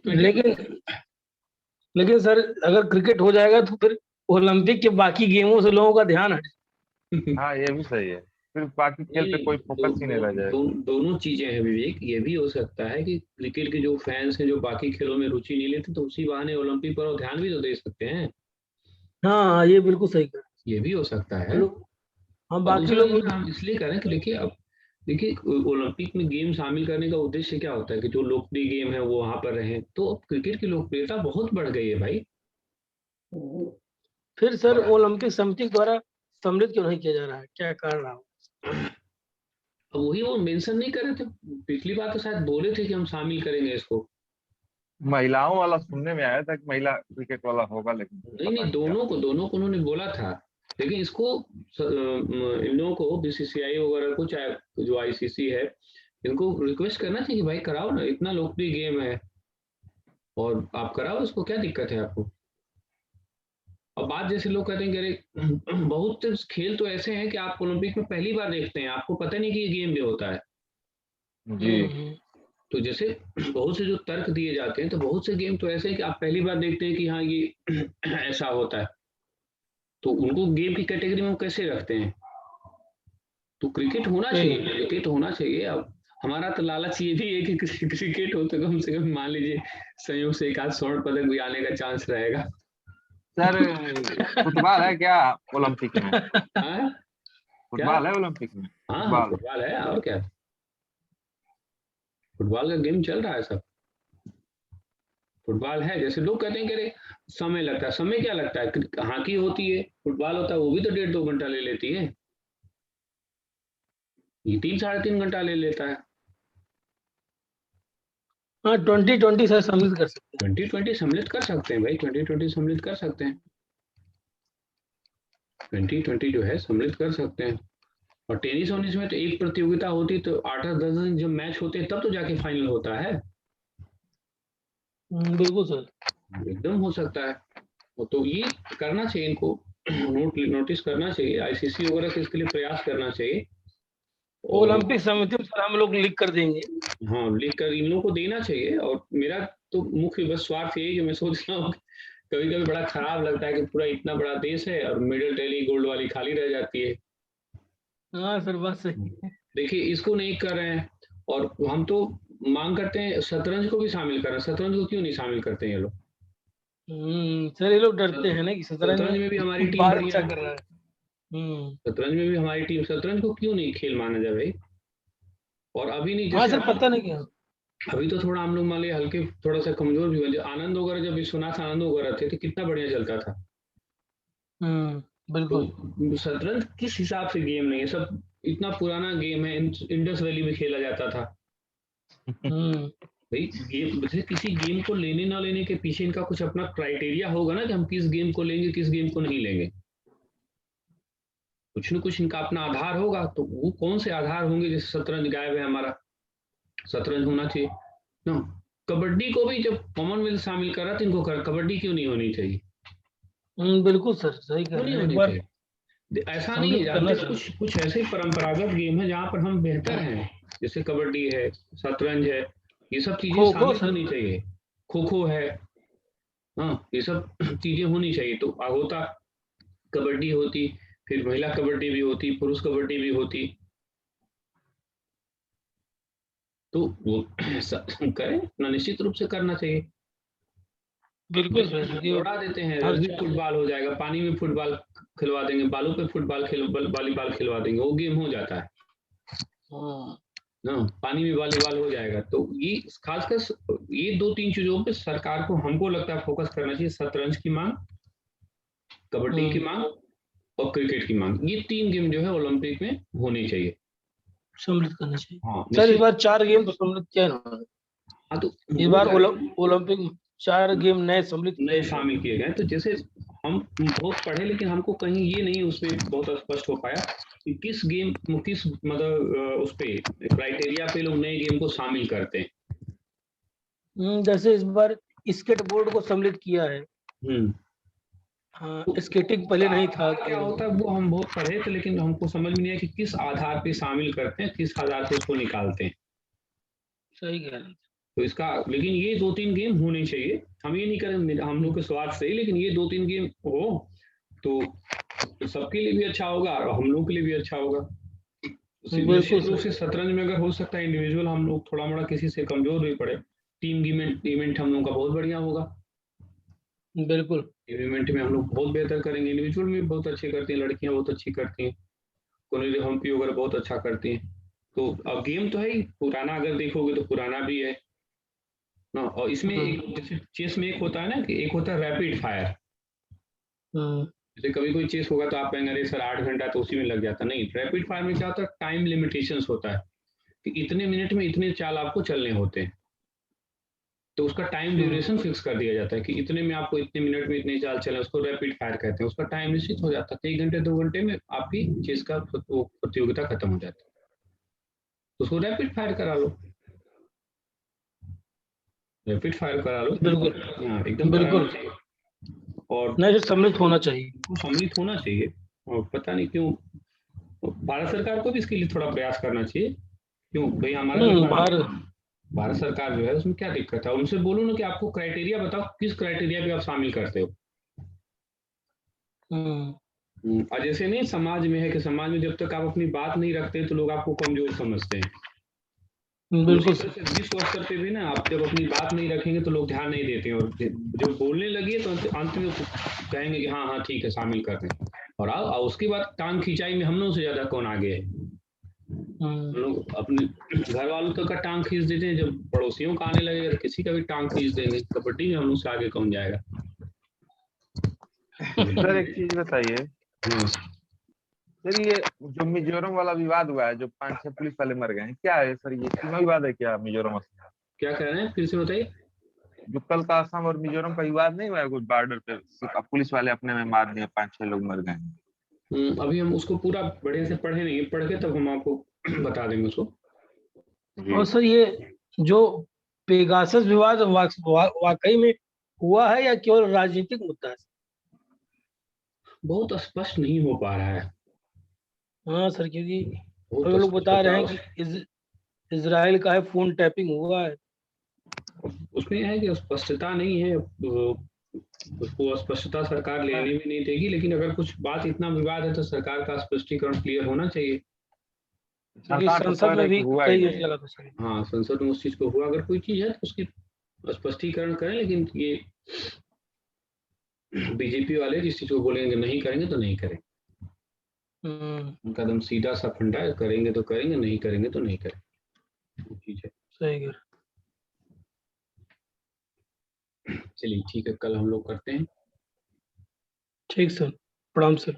लेकिन सर अगर क्रिकेट हो जाएगा तो फिर ओलंपिक के बाकी गेमों से लोगों का ध्यान हटे। हाँ, ये भी सही है, फिर बाकी खेल पे कोई फोकस ही नहीं रह जाएगा। दोनों चीजें हैं विवेक। ये भी हो सकता है कि क्रिकेट के जो फैंस हैं जो बाकी खेलों में रुचि नहीं लेते, तो उसी बहाने ओलंपिक पर वो ध्यान भी तो दे सकते हैं। हाँ, ये बिल्कुल सही कर ये भी हो सकता है। हाँ, और बाकी दूसरा लोग चीज़ हम इसलिए करें कि देखिए ओलंपिक में गेम शामिल करने का उद्देश्य क्या होता है कि जो लोकप्रिय गेम है वो वहां पर रहे। तो अब क्रिकेट की लोकप्रियता बहुत बढ़ गई है भाई। फिर सर ओलंपिक समिति द्वारा सम्मिलित क्यों नहीं किया जा रहा है, क्या कारण रहा? अब वही वो मेंशन नहीं कर रहे थे पिछली बार, तो शायद बोले थे कि हम शामिल करेंगे इसको। महिलाओं वाला सुनने में आया था कि महिला क्रिकेट वाला होगा, लेकिन नहीं, दोनों को उन्होंने बोला था। लेकिन इसको इन लोगों को बीसीसीआई वगैरह को, चाहे जो आईसीसी है, इनको रिक्वेस्ट करना चाहिए कि भाई कराओ ना, इतना लोकप्रिय गेम है और आप कराओ इसको, क्या दिक्कत है आपको? और बात जैसे लोग कहते हैं कि अरे बहुत खेल तो ऐसे हैं कि आप ओलंपिक में पहली बार देखते हैं, आपको पता नहीं कि ये गेम भी होता है जी। तो जैसे बहुत से जो तर्क दिए जाते हैं, तो बहुत से गेम तो ऐसे हैं कि आप पहली बार देखते हैं कि हाँ ये ऐसा होता है, तो उनको गेम की कैटेगरी में कैसे रखते हैं? तो क्रिकेट होना चाहिए, क्रिकेट होना चाहिए। अब हमारा तो लालच ये भी है कि क्रिकेट हो तो कम से कम मान लीजिए संयोग से एक आध स्वर्ण पदक भी आने का चांस रहेगा। सर फुटबॉल है क्या ओलंपिक में? हाँ? फुटबॉल है ओलंपिक में? हाँ, फुटबॉल है, और क्या, फुटबॉल का गेम चल रहा है सब। फुटबॉल है, जैसे लोग कहते हैं कि अरे समय लगता है, समय क्या लगता है? हॉकी होती है, फुटबॉल होता है, वो भी तो 1.5-2 घंटा ले लेती है, ये 3-3.5 घंटा ले लेता है। हाँ, 2020 सर सम्मिलित कर सकते हैं। 2020 सम्मिलित कर सकते हैं भाई, 2020 सम्मिलित कर सकते हैं, 2020 जो है सम्मिलित कर सकते हैं। और टेनिस वोनिस में तो एक प्रतियोगिता होती तो 8-10 दिन जब मैच होते हैं तब तो जाके फाइनल होता है। बिल्कुल सर, एकदम हो सकता है। तो ये करना चाहिए, इनको नोटिस करना चाहिए, आईसीसी वगैरह से इसके लिए प्रयास करना चाहिए। ओलंपिक समिति में सर हम लोग लिख कर देंगे। हाँ, लिख कर इन लोगों को देना चाहिए। और मेरा तो मुख्य बस स्वार्थ यही कि मैं सोच रहा हूँ, कभी कभी बड़ा खराब लगता है कि पूरा इतना बड़ा देश है और मेडल टैली गोल्ड वाली खाली रह जाती है। हाँ सर, बात सही। देखिए इसको नहीं कर रहे हैं, और हम तो मांग करते हैं शतरंज को भी शामिल कर रहे हैं। शतरंज को क्यों नहीं शामिल करते हैं ये लोग? सर ये लोग डरते हैं ना कि शतरंज में भी हमारी टीम बाहर बढ़िया अच्छा कर रहा है। शतरंज में भी हमारी टीम, शतरंज को क्यों नहीं खेल माना जाए भाई? और अभी नहीं, हाँ जैसे सर, पता नहीं क्या। अभी तो थोड़ा हम लोग मान लिया हल्के थोड़ा सा कमजोर भी बन, आनंद वगैरह जब विश्वनाथ आनंद वगैरह थे तो कितना बढ़िया चलता था। बिल्कुल। तो शतरंज किस हिसाब से गेम नहीं है, सब इतना पुराना गेम है, इंडस वैली में खेला जाता था भाई। गेम जैसे किसी गेम को लेने ना लेने के पीछे इनका कुछ अपना क्राइटेरिया होगा ना, कि हम किस गेम को लेंगे किस गेम को नहीं लेंगे। कुछ न कुछ इनका अपना आधार होगा, तो वो कौन से आधार होंगे? जैसे शतरंज गायब है हमारा, शतरंज होना चाहिए ना। कबड्डी को भी जब कॉमनवेल्थ शामिल कर रहा था, इनको कबड्डी क्यों नहीं होनी चाहिए? बिल्कुल सर, सही कह रहे हैं। ऐसा नहीं है, कुछ ऐसे परंपरागत गेम है जहाँ पर हम बेहतर हैं, जैसे कबड्डी है, शतरंज है, ये सब चीजें शामिल होनी चाहिए। खो खो है, हाँ, ये सब चीजें होनी चाहिए। तो होता कबड्डी होती, फिर महिला कबड्डी भी होती, पुरुष कबड्डी भी होती, तो वो करें ना, निश्चित रूप से करना चाहिए। बिल्कुल दौड़ा देते हैं, फुटबॉल हो जाएगा, पानी में फुटबॉल खिलवा देंगे, बालू पे फुटबॉल वॉलीबॉल खिलवा देंगे, वो गेम हो जाता है ना, पानी में वॉलीबॉल हो जाएगा। तो ये खासकर ये 2-3 चीजों पे सरकार को, हमको लगता है, फोकस करना चाहिए। शतरंज की मांग, कबड्डी की मांग और क्रिकेट की मांग, ये 3 गेम जो है ओलंपिक में होनी चाहिए, सम्मिलित करना चाहिए। हाँ, सर इस बार 4 गेम तो सम्मिलित किया ना। हाँ, तो इस बार ओलंपिक 4 गेम नए सम्मिलित नए शामिल किए गए। तो जैसे हम बहुत पढ़े लेकिन हमको कहीं ये नहीं उसमें बहुत स्पष्ट हो पाया कि किस गेम किस मतलब उस पे क्राइटेरिया पे लोग नए गेम को शामिल करते हैं। जैसे इस बार स्केट बोर्ड को सम्मिलित किया है। हाँ, तो स्केटिंग पहले नहीं था। क्या होता है वो हम बहुत पढ़े थे लेकिन हमको समझ में नहीं आया कि किस आधार पे शामिल करते हैं, किस आधार पे उसको निकालते हैं। सही कह रहे हैं। तो इसका लेकिन ये 2-3 गेम होने चाहिए। हम ये नहीं करें हम लोग के स्वार्थ से ही, लेकिन ये 2-3 गेम हो तो सबके लिए भी अच्छा होगा और हम लोग के लिए भी अच्छा होगा। निश्चित रूप से शतरंज में अगर हो सकता है इंडिविजुअल हम लोग थोड़ा मोड़ा किसी से कमजोर भी पड़े, टीम इवेंट हम लोग का बहुत बढ़िया होगा। बिल्कुल, टीम इवेंट में हम लोग बहुत बेहतर करेंगे। इंडिविजुअल में बहुत अच्छे करती हैं, लड़कियां बहुत अच्छी करती हैं, कोनेरी हम्पी वगैरह बहुत अच्छा करती हैं। तो अब गेम तो है ही पुराना, अगर देखोगे तो पुराना भी है ना। और इसमें एक जैसे चेस में एक होता है ना कि एक होता है रैपिड फायर। जैसे कभी कोई चेस होगा तो आप कहेंगे अरे सर 8 घंटा तो उसी में लग जाता। नहीं, रैपिड फायर में क्या होता है, टाइम लिमिटेशंस होता है कि इतने मिनट में इतने चाल आपको चलने होते हैं। तो उसका टाइम ड्यूरेशन फिक्स कर दिया जाता है कि इतने में आपको इतने मिनट में इतने चाल चले, उसको रैपिड फायर कहते हैं। उसका टाइम निश्चित हो जाता है, 1 घंटे 2 घंटे में आपकी चेस का प्रतियोगिता खत्म हो जाती है। तो उसको रैपिड फायर करा लो, रैपिड फायर करा लो। बिल्कुल, हाँ एकदम बिल्कुल। और नहीं, सम्मिलित होना चाहिए, सम्मिलित होना चाहिए। और पता नहीं क्यों भारत सरकार को भी इसके लिए थोड़ा प्रयास करना चाहिए। क्यों भाई हमारा भारत सरकार जो है उसमें क्या दिक्कत है, उनसे बोलो ना कि आपको क्राइटेरिया बताओ, किस क्राइटेरिया पे आप शामिल करते हो। और जैसे नहीं समाज में है कि समाज में जब तक आप अपनी बात नहीं रखते तो लोग आपको कमजोर समझते हैं। बिल्कुल। विश्व स्तर पे भी ना आप जब अपनी बात नहीं रखेंगे तो लोग ध्यान नहीं देते हैं, और जब बोलने लगे तो अंत में कहेंगे कि हाँ हाँ ठीक है शामिल कर दें। और आओ उसके बाद टांग खिंचाई में हम लोगों से ज्यादा कौन आगे है। लोग अपने घर वालों तक का टांग खींच देते हैं, जब पड़ोसियों का आने लगेगा तो किसी का भी टांग खींच देंगे। कबड्डी में हम लोग से आगे कौन जाएगा। सर एक चीज बताइए, सर ये जो मिजोरम वाला विवाद हुआ है, जो 5-6 पुलिस वाले मर गए हैं, क्या है सर, ये सीमा विवाद है क्या मिजोरम में? क्या कह रहे हैं फिर से बताइए। जो कल का असम और मिजोरम का विवाद नहीं हुआ है, कुछ बॉर्डर पे पुलिस वाले अपने में मार दिए, 5-6 लोग मर गए हैं। अभी हम उसको पूरा बढ़िया से पढ़े नहीं, पढ़ के तब हम आपको बता देंगे उसको। और सर ये जो पेगासस विवाद वाकई में हुआ है या केवल राजनीतिक मुद्दा है? बहुत स्पष्ट नहीं हो पा रहा है। हाँ सर, क्योंकि बहुत लोग बता रहे हैं कि इजराइल का है फोन टैपिंग हुआ है। उसमें है कि स्पष्टता नहीं है, उसको स्पष्टता सरकार लेने भी नहीं देगी। लेकिन अगर कुछ बात इतना विवाद है तो सरकार का स्पष्टीकरण क्लियर होना चाहिए। संसद में भी कई जैसे लगा था सर। हाँ संसद में उस चीज को हुआ, अगर कोई चीज है तो उसकी स्पष्टीकरण करें। लेकिन ये बीजेपी वाले जिस चीज को बोलेंगे नहीं करेंगे तो नहीं करेंगे। उनका एकदम सीधा सा फंडा है, करेंगे तो करेंगे, नहीं करेंगे तो नहीं करेंगे। चीज है। सही है। चलिए ठीक है, कल हम लोग करते हैं। ठीक सर, प्रणाम सर।